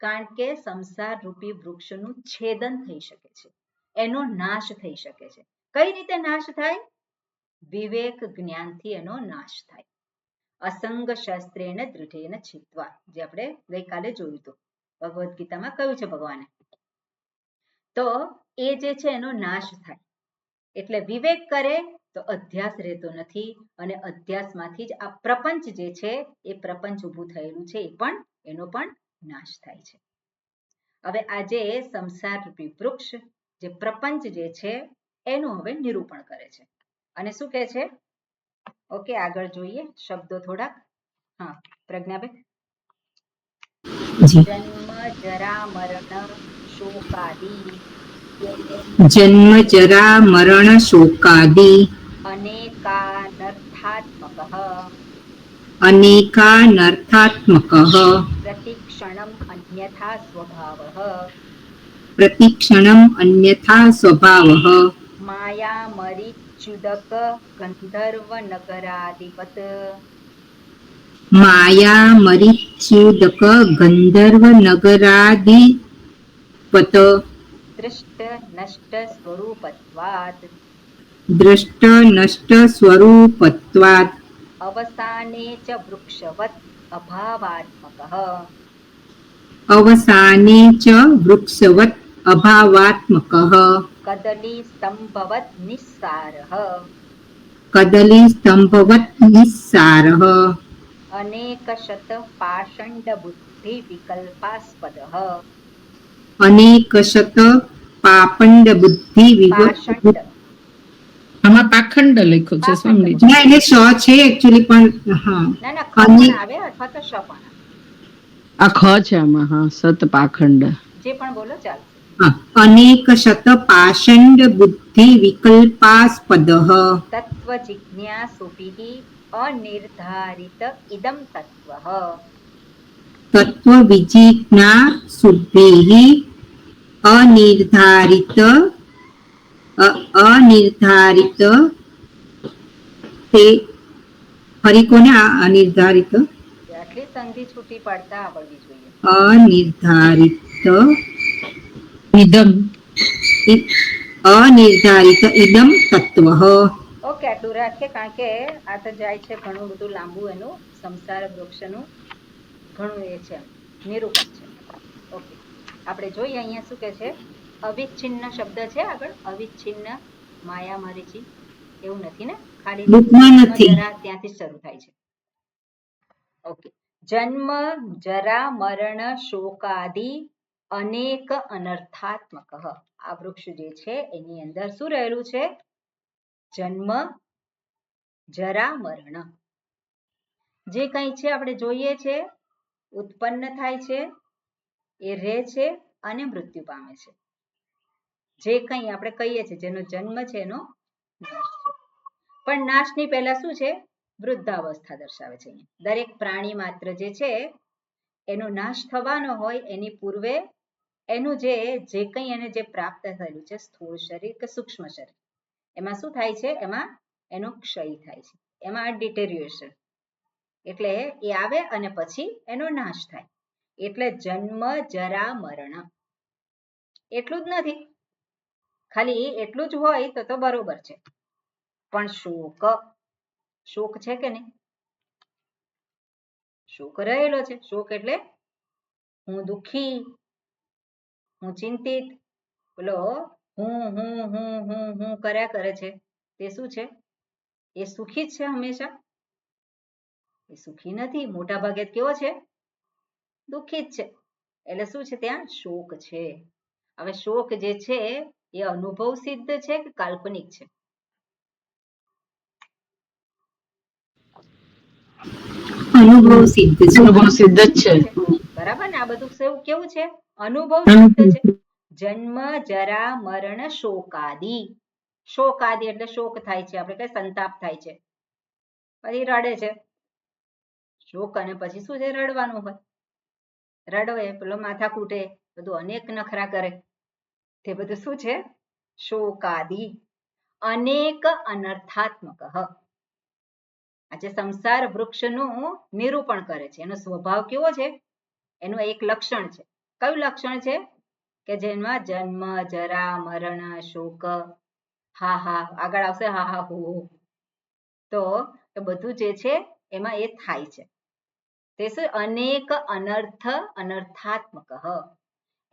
કારણ કે સંસાર રૂપી વૃક્ષનું છેદન થઈ શકે છે, એનો નાશ થઈ શકે છે. કઈ રીતે નાશ થાય? વિવેક જ્ઞાનથી એનો નાશ થાય. અસંગ શસ્ત્રેણ દૃઢેન છિત્વા, જે આપણે ગઈકાલે જોયું હતું, ભગવદ્ ગીતામાં કહ્યું છે ભગવાને. તો એ જે છે એનો નાશ થાય. એટલે વિવેક કરે તો અધ્યાસ રહેતો નથી, અને અધ્યાસમાંથી જ આ પ્રપંચ જે છે એ પ્રપંચ ઊભું થયેલું છે, એનો પણ નાશ થાય છે. હવે આજે સંસાર રૂપી વૃક્ષ જે પ્રપંચ જે છે એનું હવે નિરૂપણ કરે છે. અને શું કહે છે? ઓકે, આગળ જોઈએ શબ્દો થોડાક. હા, પ્રજ્ઞાબેન. જન્મ જરા મરણ શોકાદી. જન્મ જરા મરણ શોકાદી અનેકાનર્થાત્મકઃ પ્રતિક્ષણમ અન્યથા સ્વભાવઃ માયામરીચ્યુદક ગંધર્વ નગરાધિપત. માયામરીચ્યુદક ગંધર્વ નગરાધિપત. દૃષ્ટ નષ્ટ સ્વરૂપત્વાત. દૃષ્ટ નષ્ટ સ્વરૂપત્વાત. અવસાને ચ વૃક્ષવત અભાવાત્મકઃ. અવસાને ચ વૃક્ષવત અભાવાત્મકઃ. કદલી સ્તંભવત નિસ્સારઃ. કદલી સ્તંભવત નિસ્સારઃ. અનેકશત પાષંડ બુદ્ધિ વિકલ્પાસ્પદઃ. અનેકશત પાપંડ બુદ્ધિ પાષંડ. આમાં પાખંડ લખ્યું છે સ્વામીજી. ના, એને શ છે એકચ્યુઅલી, પણ હા. ના ના, ખ પણ આવે અથવા તો શ પણ આવે. આ ખ છે આમાં. હા, સત પાખંડ. જે પણ બોલો ચાલશે. અનેક શત પાષંડ બુદ્ધિ વિકલ્પાસ્પદઃ. તત્વ જિજ્ઞાસુભિઃ અનિર્ધારિત ઇદમ તત્વઃ. તત્વ વિજિજ્ઞાસુભિઃ અનિર્ધારિત તે. ફરી કોને અનિર્ધારિત? આટલી સંધિ છૂટી પડતા આવડવી જોઈએ. અનિર્ધારિત ઇદમ. અનિર્ધારિત ઇદમ તત્વઃ. ઓકે, આટલું રાખીએ, કારણ કે આ તો જાય છે ઘણું બધું લાંબુ. એનું સંસાર વૃક્ષનું ઘણું એ છે, નિરૂપણ છે. ઓકે, આપણે જોઈએ અહીંયા શું કે છે. અવિચ્છિન્ન શબ્દ છે આગળ. અવિચ્છિન્ન માયા મરીચી. એવું નથી ને, ખાલી બુકમાં જન્મ નથી. જરા ત્યાંથી જ શરૂ થાય છે. ઓકે, જન્મ જરા મરણ શોકાદિ અનેક અનર્થાત્મક. આ વૃક્ષ જે છે એની અંદર શું રહેલું છે? જન્મ જરા મરણ. જે કંઈ છે આપણે જોઈએ છે, ઉત્પન્ન થાય છે, એ રહે છે અને મૃત્યુ પામે છે. જે કંઈ આપણે કહીએ છીએ જેનો જન્મ છે એનો નાશ છે. પણ નાશની પહેલા શું છે? વૃદ્ધાવસ્થા દર્શાવે છે. દરેક પ્રાણી માત્ર જે છે એનો નાશ થવાનો હોય એની પૂર્વે એનું જે કંઈ એને જે પ્રાપ્ત થયેલું છે, સ્થૂળ શરીર કે સૂક્ષ્મ શરીર, એમાં શું થાય છે? એમાં એનો ક્ષય થાય છે, એમાં ડિટેરિયોરેશન. એટલે એ આવે અને પછી એનો નાશ થાય. એટલે જન્મ જરા મરણ. એટલું જ નથી, ખાલી એટલું જ હોય તો બરોબર છે, પણ શોક છે કે નહીં? શોક રહેલો છે. શોક એટલે હું દુઃખી, હું ચિંતિત. બોલો, હું કર્યા કરે છે, તે શું છે? એ સુખી જ છે હંમેશા? એ સુખી નથી, મોટા ભાગે કેવો છે? દુઃખી જ છે. એટલે શું છે? ત્યાં શોક છે. હવે શોક જે છે એ અનુભવ સિદ્ધ છે કે કાલ્પનિક છે? અનુભવ સિદ્ધ છે. અનુભવ સિદ્ધ જ છે. બરાબર ને? આ બધું કેવું છે? અનુભવ સિદ્ધ છે. જન્મ જરા મરણ શોકાદિ. શોકાદિ એટલે શોક થાય છે, આપણે કઈ સંતાપ થાય છે, પછી રડે છે. શોક અને પછી શું છે? રડવાનું હોય. રડવે, પેલો માથા કૂટે, બધું અનેક નખરા કરે, તે બધું શું છે? શોકાદિ અનેક અનર્થાત્મક. આજે સંસાર વૃક્ષનું નિરૂપણ કરે છે. એનો સ્વભાવ કેવો છે? એનું એક લક્ષણ છે. કયું લક્ષણ છે? કે જેમાં જન્મ જરા મરણ શોક, આગળ આવશે હો. તો એ બધું જે છે એમાં એ થાય છે. તે શું? અનેક અનર્થાત્મક.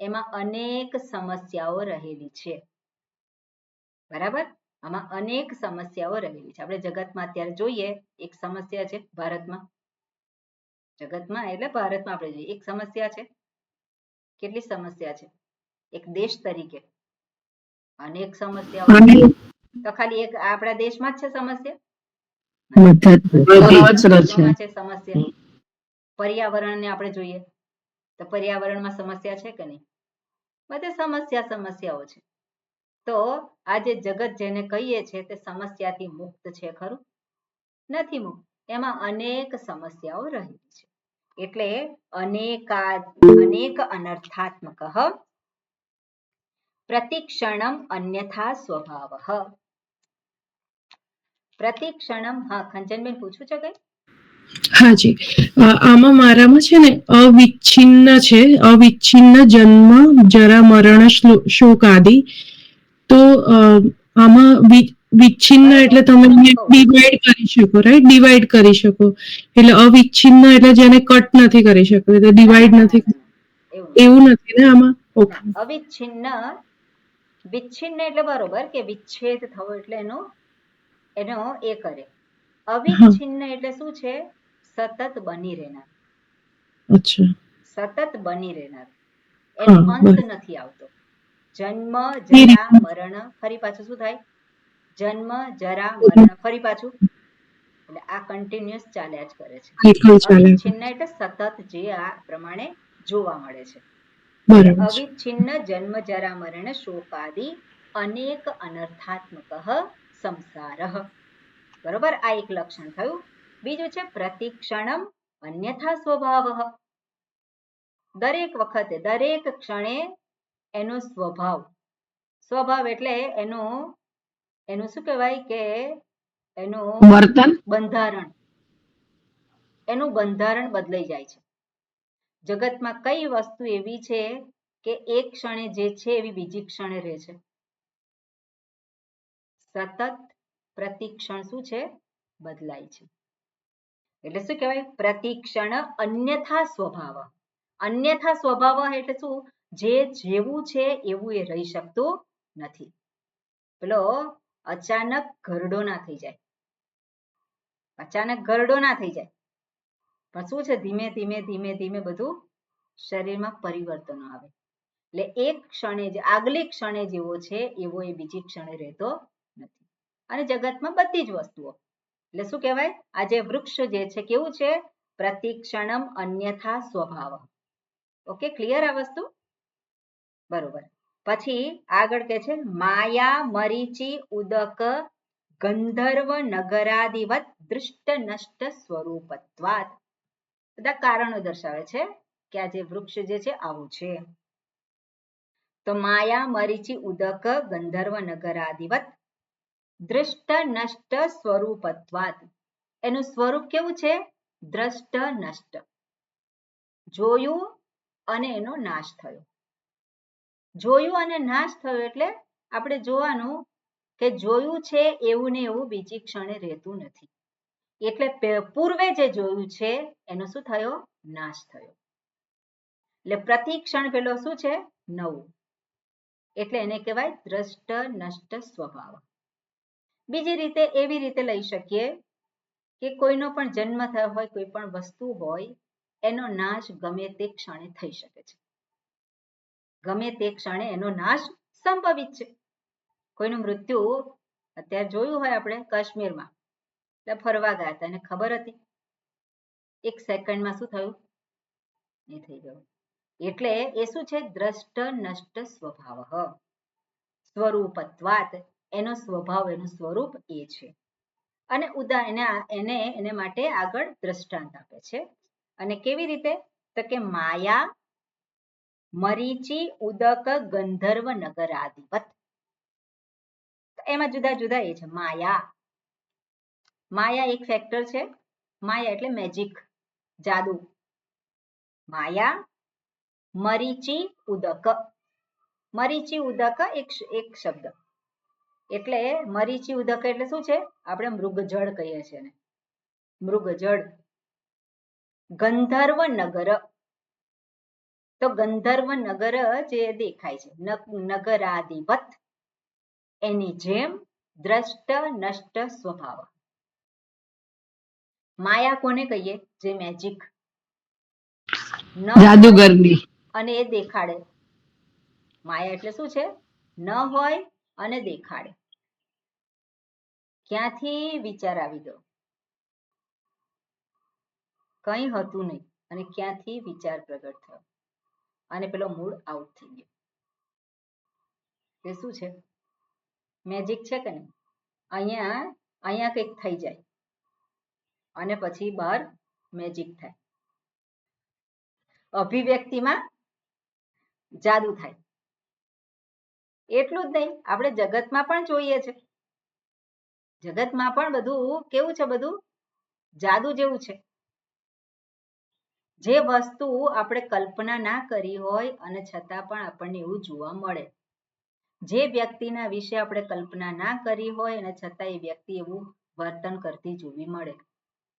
એમાં અનેક સમસ્યાઓ રહેલી છે. બરાબર? આમાં અનેક સમસ્યાઓ રહેલી છે. આપણે જગતમાં અત્યારે જોઈએ, એક સમસ્યા છે ભારતમાં. જગતમાં એટલે ભારતમાં આપણે જોઈએ, એક સમસ્યા છે. કેટલી સમસ્યા છે? એક દેશ તરીકે અનેક સમસ્યાઓ. તો ખાલી એક આપણા દેશમાં જ છે સમસ્યા? છે સમસ્યા. પર્યાવરણને આપણે જોઈએ તો પર્યાવરણમાં સમસ્યા છે કે નહીં? બધે સમસ્યાઓ છે. તો આ જે જગત જેને કહીએ છીએ તે સમસ્યાથી મુક્ત છે ખરું? નથી મુક્ત. એમાં અનેક સમસ્યાઓ રહેલી છે. એટલે અનેક અનર્થાત્મક પ્રતિક્ષણમ અન્યથા સ્વભાવ. પ્રતિક્ષણમ. ખંચનબેન પૂછવું છે કઈ? હાજી, આમાં મારામાં છે ને અવિચ્છિન્ન જન્મ જરા મરણ શોક આદિ. તો આમાં વિચ્છિન્ન એટલે તમે ડિવાઈડ કરી શકો, રાઈટ? ડિવાઈડ કરી શકો. એટલે અવિચ્છિન્ન એટલે જેને કટ નથી કરી શકતો, એટલે ડિવાઈડ નથી, એવું નથી ને આમાં? અવિચ્છિન્ન. વિચ્છિન્ન એટલે બરોબર કે વિચ્છેદ થવો એટલે એનો એ કરે. અવિચ્છિન્ન એટલે શું છે? સતત બની રહેનાર. સતત બની રહેનાર. એનો અંત નથી આવતો. જન્મ જરા મરણ, ફરી પાછું શું થાય? જન્મ જરા મરણ, ફરી પાછું. એટલે આ કન્ટિન્યુઅસ ચાલ્યા જ કરે છે. અવિચ્છિન્ન એટલે સતત જે આ પ્રમાણે જોવા મળે છે. અવિચ્છિન્ન જન્મ જરા મરણ શોકાદિ અનેક અનર્થાત્મક સંસાર. બરોબર? આ એક લક્ષણ થયું. બીજું છે પ્રતિક્ષણમ અન્યથા સ્વભાવ. દરેક વખતે, દરેક ક્ષણે એનો સ્વભાવ એટલે એનું શું કહેવાય કે એનું વર્તન, એનું બંધારણ બદલાઈ જાય છે. જગતમાં કઈ વસ્તુ એવી છે કે એક ક્ષણે જે છે એવી બીજી ક્ષણે રહે છે? સતત પ્રતિક્ષણ શું છે? બદલાય છે. એટલે શું કહેવાય? પ્રતિક્ષણ અન્યથા સ્વભાવ. અન્યથા સ્વભાવ એટલે શું? જે જેવું છે એવું એ રહી શકતું નથી. પેલો અચાનક ઘરડો ના થઈ જાય, અચાનક ઘરડો ના થઈ જાય, પણ શું છે ધીમે ધીમે ધીમે ધીમે બધું શરીરમાં પરિવર્તનો આવે. એટલે એક ક્ષણે આગલી ક્ષણે જેવો છે એવો એ બીજી ક્ષણે રહેતો નથી. અને જગતમાં બધી જ વસ્તુઓ એટલે શું કહેવાય, આ જે વૃક્ષ જે છે કેવું છે, પ્રતિક્ષણમ અન્યથા સ્વભાવ. ઓકે, ક્લિયર આ વસ્તુ? બરોબર. પછી આગળ કે છે માયા મરીચી ઉદક ગંધર્વ નગરાદિવત દૃષ્ટ નષ્ટ સ્વરૂપત્વાત. બધા કારણો દર્શાવે છે કે આ જે વૃક્ષ જે છે આવું છે. તો માયા મરીચી ઉદક ગંધર્વ નગરાદિવત દૃષ્ટ નષ્ટ સ્વરૂપત્વાત. એનું સ્વરૂપ કેવું છે? દ્રષ્ટ નષ્ટ, જોયું અને એનો નાશ થયો. જોયું અને નાશ થયો એટલે આપણે જોવાનું કે જોયું છે એવું ને એવું બીજી ક્ષણે રહેતું નથી. એટલે પૂર્વે જે જોયું છે એનો શું થયો? નાશ થયો. એટલે પ્રતિક્ષણ પેલો શું છે? નવું. એટલે એને કહેવાય દ્રષ્ટ નષ્ટ સ્વભાવ. બીજી રીતે એવી રીતે લઈ શકીએ કે કોઈનો પણ જન્મ થયો હોય, કોઈ પણ વસ્તુ હોય, એનો નાશ ગમે તે ક્ષણે થઈ શકે છે. ગમે તે ક્ષણે એનો નાશ સંભવિત છે. કોઈનું મૃત્યુ અત્યારે જોયું હોય આપણે કાશ્મીરમાં, એટલે ફરવા ગયા હતા, એને ખબર હતી એક સેકન્ડમાં શું થયું? એ થઈ ગયું. એટલે એ શું છે? દ્રષ્ટ નષ્ટ સ્વભાવ, સ્વરૂપત્વાત. એનો સ્વભાવ એનું સ્વરૂપ એ છે. અને એને માટે આગળ દ્રષ્ટાંત આપે છે. અને કેવી રીતે? તો કે માયા મરીચી ઉદક ગંધર્વ નગરાદિવત. એમાં જુદા જુદા એ છે. માયા એક ફેક્ટર છે. માયા એટલે મેજિક, જાદુ. માયા મરીચી ઉદક, મરીચી ઉદક એક શબ્દ. એટલે મરીચી ઉદક એટલે શું છે? આપણે મૃગજળ કહીએ છીએ, મૃગજળ. ગંધર્વ નગર, તો ગંધર્વ નગર જે દેખાય છે, નગરાદિવત એની જેમ દ્રષ્ટ નષ્ટ સ્વભાવ. માયા કોને કહીએ? જે મેજિક, જાદુગરની. અને એ દેખાડે. માયા એટલે શું છે? ન હોય અને દેખાડે. ક્યાંથી? વિચાર આવી ગયો, કંઈ હતું નહીં અને ક્યાંથી વિચાર પ્રગટ થયો અને પેલો મૂડ આઉટ થઈ ગયો. એ શું છે? મેજિક છે કે નહીં? અહીંયા કંઈક થઈ જાય અને પછી બહાર મેજિક થાય, અભિવ્યક્તિમાં જાદુ થાય. એટલું જ નહીં, આપણે જગતમાં પણ જોઈએ છે. જગતમાં પણ બધું કેવું છે? બધું જાદુ જેવું છે. જે વસ્તુ આપણે કલ્પના ના કરી હોય અને છતાં પણ આપણને એવું જોવા મળે. જે વ્યક્તિના વિશે આપણે કલ્પના ના કરી હોય અને છતાં એ વ્યક્તિ એવું વર્તન કરતી જોવી મળે.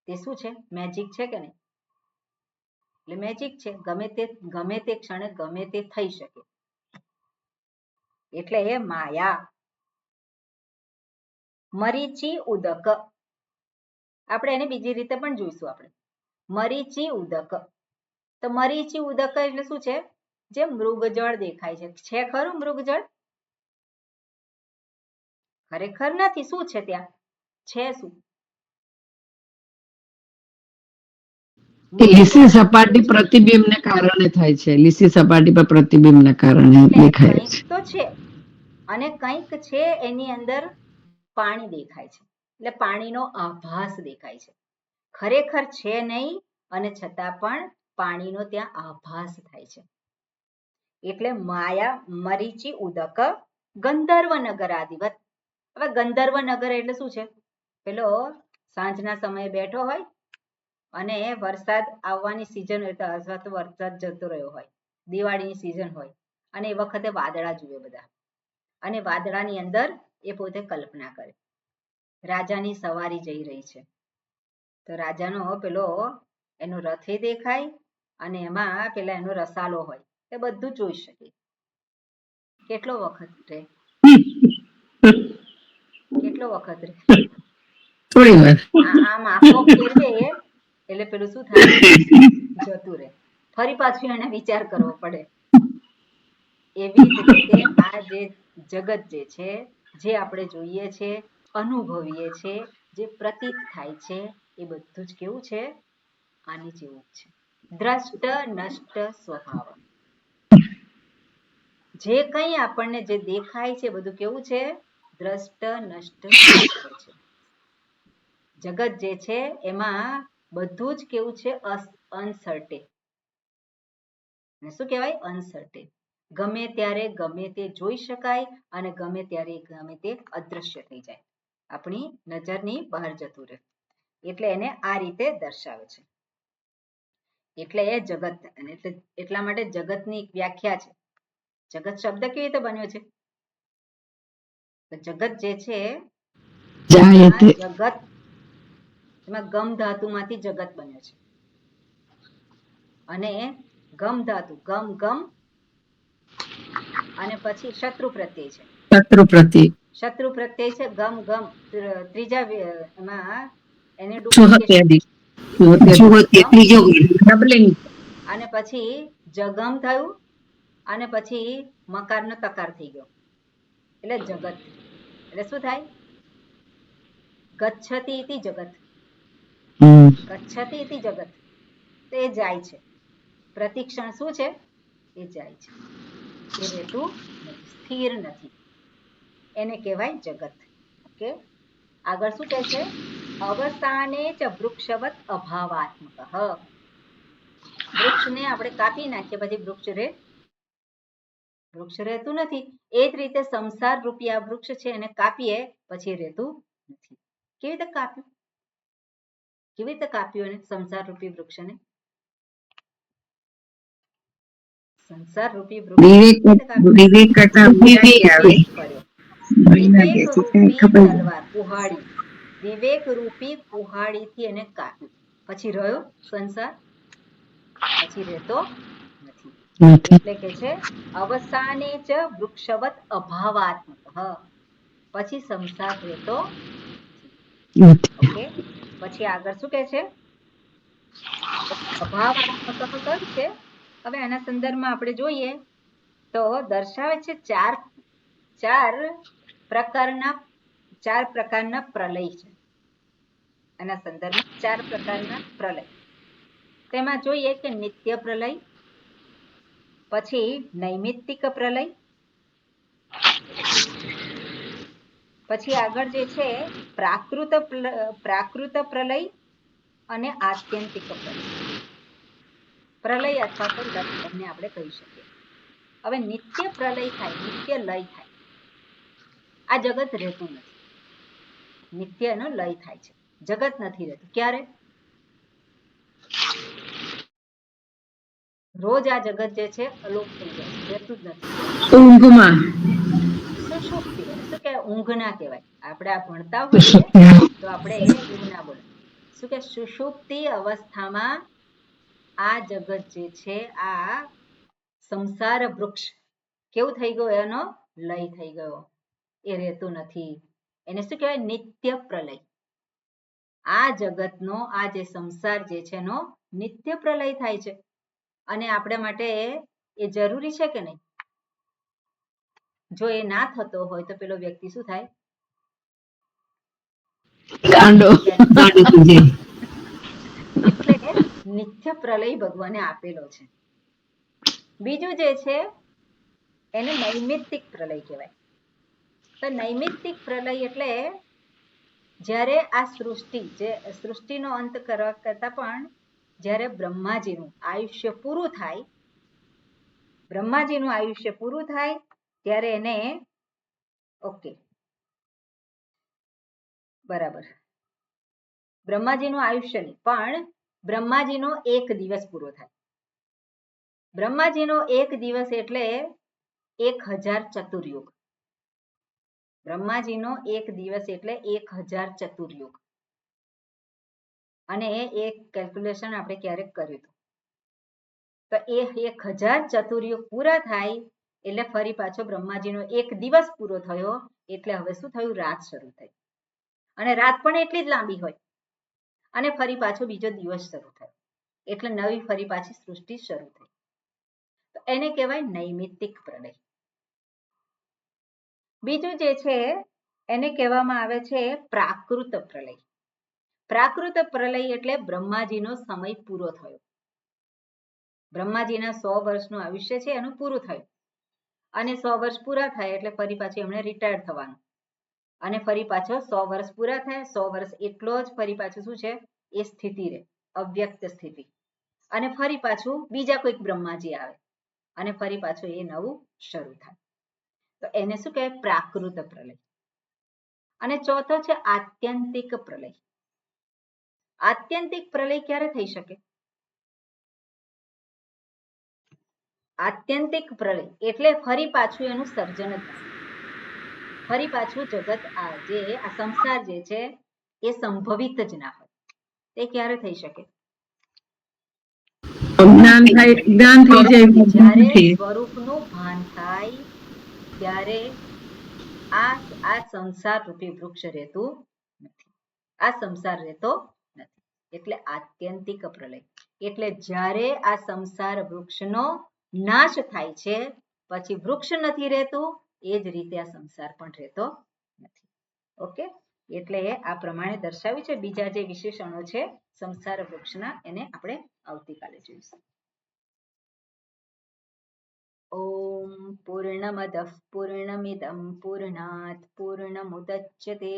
તે શું છે? મેજિક છે કે નહીં? એટલે મેજિક છે. ગમે તે ક્ષણે ગમે તે થઈ શકે. એટલે એ માયા. મરીચી ઉદક, આપણે એને બીજી રીતે પણ જોઈશું. આપણે મરીચી ઉદક, તો મરીચી ઉદક એટલે શું છે? જે મૃગજળ દેખાય છે ખરું મૃગજળ? ખરેખર નથી. શું છે ત્યાં? છે શું? લીસી સપાટી પ્રતિબિંબને કારણે થાય છે. લીસી સપાટી પર પ્રતિબિંબને કારણે દેખાય છે. તો છે અને કંઈક છે એની અંદર પાણી દેખાય છે, એટલે પાણીનો આભાસ દેખાય છે. ખરેખર છે નહીં અને છતાં પણ પાણીનો ત્યાં આભાસ થાય છે. એટલે માયા મરીચી ઉદક ગંધર્વ નગરાદિવત. હવે ગંધર્વ નગર એટલે શું છે? પેલો સાંજના સમયે બેઠો હોય અને વરસાદ આવવાની સિઝન હોય અથવા તો વરસાદ જતો રહ્યો હોય, દિવાળીની સિઝન હોય અને એ વખતે વાદળા જુએ બધા, અને વાદળાની અંદર એ પોતે કલ્પના કરે રાજાની સવારી જઈ રહી છે. તો રાજાનો પેલો એનો રથે દેખાય અને એમાં પેલા એનો રસાલો હોય, એ બધું જોઈ શકે. કેટલો વખત રહે? કેટલો વખત રે? થોડી વાર. આમ આંખો ફેરવે એટલે પેલું શું થાય? જતું રહે. ફરી પાછું એને વિચાર કરવો પડે. એવી જ રીતે આ જે જગત જે છે, જે આપણે જોઈએ છે, અનુભવીએ છે, જે પ્રતીત થાય છે, એ બધું જ કેવું છે? આની જેવું છે. દ્રષ્ટ નષ્ટ સ્વભાવ. જે કંઈ આપણને જે દેખાય છે બધું કેવું છે? દ્રષ્ટ નષ્ટ સ્વભાવ છે. જગત જે છે એમાં બધું જ કેવું છે? અનસર્ટેન. શું કહેવાય? અનસર્ટેન. ગમે ત્યારે ગમે તે જોઈ શકાય અને ગમે ત્યારે ગમે તે અદ્રશ્ય થઈ જાય, આપણી નજરની બહાર જતું રહે. એટલે એને આ રીતે દર્શાવે છે. એટલે એ જગત, એટલા માટે જગતની વ્યાખ્યા છે. જગત શબ્દ કેવી રીતે બન્યો છે? જગત જે છે જગત એમાં ગમ ધાતુમાંથી જગત બન્યો છે. અને ગમ ધાતુ ગમ ગમ અને પછી શત્રુ પ્રત્યય છે. શત્રુ પ્રત્યય છે ગમ ગમ. ત્રીજા એમાં એને અને પછી જગમ થયું અને પછી મકારનો તકાર થઈ ગયો એટલે જગત. એટલે શું થાય? ગચ્છતિ ઇતિ જગત. ગચ્છતિ ઇતિ જગત. તે જાય છે. પ્રતિક્ષણ શું છે? એ જાય છે. એ રહેતું નથી, સ્થિર નથી. એને કહેવાય જગત. ઓકે, આગળ શું કહે છે? અવસાને ચ વૃક્ષવત અભાવાત્મક. વૃક્ષને આપણે કાપી નાખીએ પછી વૃક્ષ રહેતું નથી. એ જ રીતે સંસાર રૂપી આ વૃક્ષ છે એને કાપીએ પછી રહેતું નથી. કેવી રીતે કાપ્યું? કેવી રીતે કાપ્યું એને સંસાર રૂપી વૃક્ષને? સંસાર રૂપી વિવેક રૂપી કુહાડીથી એને કાપ્યું. પછી રહ્યો સંસાર? પછી રહેતો નથી. એટલે કે છે અવસાને ચ વૃક્ષવત અભાવાત્મક. પછી સંસાર રહેતો નથી. ઓકે, પછી આગળ શું કહે છે? અભાવાત્મક કયું છે? હવે આના સંદર્ભમાં આપણે જોઈએ તો દર્શાવે છે ચાર પ્રકારના પ્રલય છે. એના સંદર્ભમાં 4 પ્રકારના પ્રલય. તેમાં જોઈએ કે નિત્ય પ્રલય, પછી નૈમિત્તિક પ્રલય, પછી આગળ જે છે પ્રાકૃત પ્રલય અને આત્યંતિક પ્રલય. પ્રલય અથવા તો લય બંને આપણે કહી શકીએ. હવે નિત્ય પ્રલય થાય, નિત્ય લય થાય. આ જગત રહેતું નથી. નિત્યનો લય થાય છે. જગત નથી રહેતું. ક્યારે? રોજ આ જગત જે છે અલોપ થઈ જાય છે, રહેતું જ નથી. ઊંઘમાં. સુષુપ્તિ. એને શું કહેવાય? ઊંઘ ના કહેવાય. આપણે આ ભણતા હોઈએ તો આપણે એવું ના બોલે. શું કે સુષુપ્તિ અવસ્થામાં આ જગત જે છે આ સંસાર વૃક્ષ કેવું થઈ ગયો? એનો લય થઈ ગયો. એ રહેતું નથી. એને શું કહેવાય? નિત્ય પ્રલય. આ જગતનો આ જે સંસાર જે છે એનો નિત્ય પ્રલય થાય છે. અને આપણા માટે એ જરૂરી છે કે નહીં? જો એ ના થતો હોય તો પેલો વ્યક્તિ શું થાય? એટલે નિત્ય પ્રલય ભગવાને આપેલો છે. બીજું જે છે એને નૈમિત્તિક પ્રલય કહેવાય. તો નૈમિત્તિક પ્રલય એટલે જ્યારે આ સૃષ્ટિનો અંત કરવા કરતા પણ જ્યારે બ્રહ્માજીનું આયુષ્ય પૂરું થાય, ત્યારે એને ઓકે બરાબર, બ્રહ્માજીનું આયુષ્ય નહીં પણ બ્રહ્માજીનો એક દિવસ પૂરો થાય. બ્રહ્માજીનો એક દિવસ એટલે 1000 ચતુર્યુગ. બ્રહ્માજીનો એક દિવસ એટલે 1000 ચતુર્યુગ. અને એ કેલ્ક્યુલેશન આપણે ક્યારેક કર્યું હતું. તો એ 1000 ચતુર્યુગ પૂરા થાય એટલે ફરી પાછો બ્રહ્માજીનો એક દિવસ પૂરો થયો એટલે હવે શું થયું? રાત શરૂ થઈ અને રાત પણ એટલી જ લાંબી હોય અને ફરી પાછો બીજો દિવસ શરૂ થયો એટલે નવી ફરી પાછી સૃષ્ટિ શરૂ થઈ. તો એને કહેવાય નૈમિત્તિક પ્રલય. બીજું જે છે એને કહેવામાં આવે છે પ્રાકૃત પ્રલય. પ્રાકૃત પ્રલય એટલે બ્રહ્માજીનો સમય પૂરો થયો. બ્રહ્માજીના 100 વર્ષનું આયુષ્ય છે એનું પૂરું થયું અને 100 વર્ષ પૂરા થાય એટલે ફરી પાછું એમણે રિટાયર થવાનું અને ફરી પાછો 100 વર્ષ પૂરા થાય, 100 વર્ષ એટલો જ ફરી પાછું શું છે એ સ્થિતિ રહે, અવ્યક્ત સ્થિતિ, અને ફરી પાછું બીજા કોઈક બ્રહ્માજી આવે અને ફરી પાછું એ નવું શરૂ થાય. તો એને શું કહેવાય? પ્રાકૃત પ્રલય. અને ચોથો છે આત્યંતિક પ્રલય. આત્યંતિક પ્રલય ક્યારે થઈ શકે? આત્યંતિક પ્રલય એટલે ફરી પાછું એનું સર્જન જ થાય, ફરી પાછું જગત આ સંસાર જે છે એ સંભવિત જ ના હોય. તે ક્યારે થઈ શકે? જ્ઞાન થઈ જાય જ્યારે સ્વરૂપનું ભાન થાય ત્યારે આ સંસાર રૂપી વૃક્ષ રહેતું નથી, આ સંસાર રહેતો નથી. એટલે આત્યંતિક પ્રલય એટલે જ્યારે આ સંસાર વૃક્ષનો નાશ થાય છે પછી વૃક્ષ નથી રહેતું, એ જ રીતે આ સંસાર પણ રહેતો નથી. ઓકે, એટલે આ પ્રમાણે દર્શાવ્યું છે. બીજા જે વિશેષણો છે સંસાર વૃક્ષના એને આપણે આવતીકાલે જોઈશું. ઓમ પૂર્ણમદઃ પૂર્ણમિદં પૂર્ણાત પૂર્ણમુદચ્યતે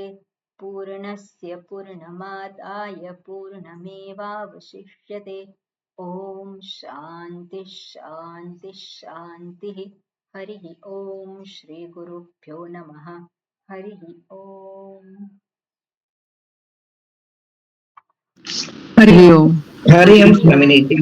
પૂર્ણસ્ય પૂર્ણમાદાય પૂર્ણમેવાવશિષ્યતે. ઓમ શાંતિ શાંતિ શાંતિ. હરિ ઓમ શ્રી ગુરુભ્યો નમઃ. હરિ ઓમ. હરિ ઓમ. હરિ ઓમ સ્વામિની જય.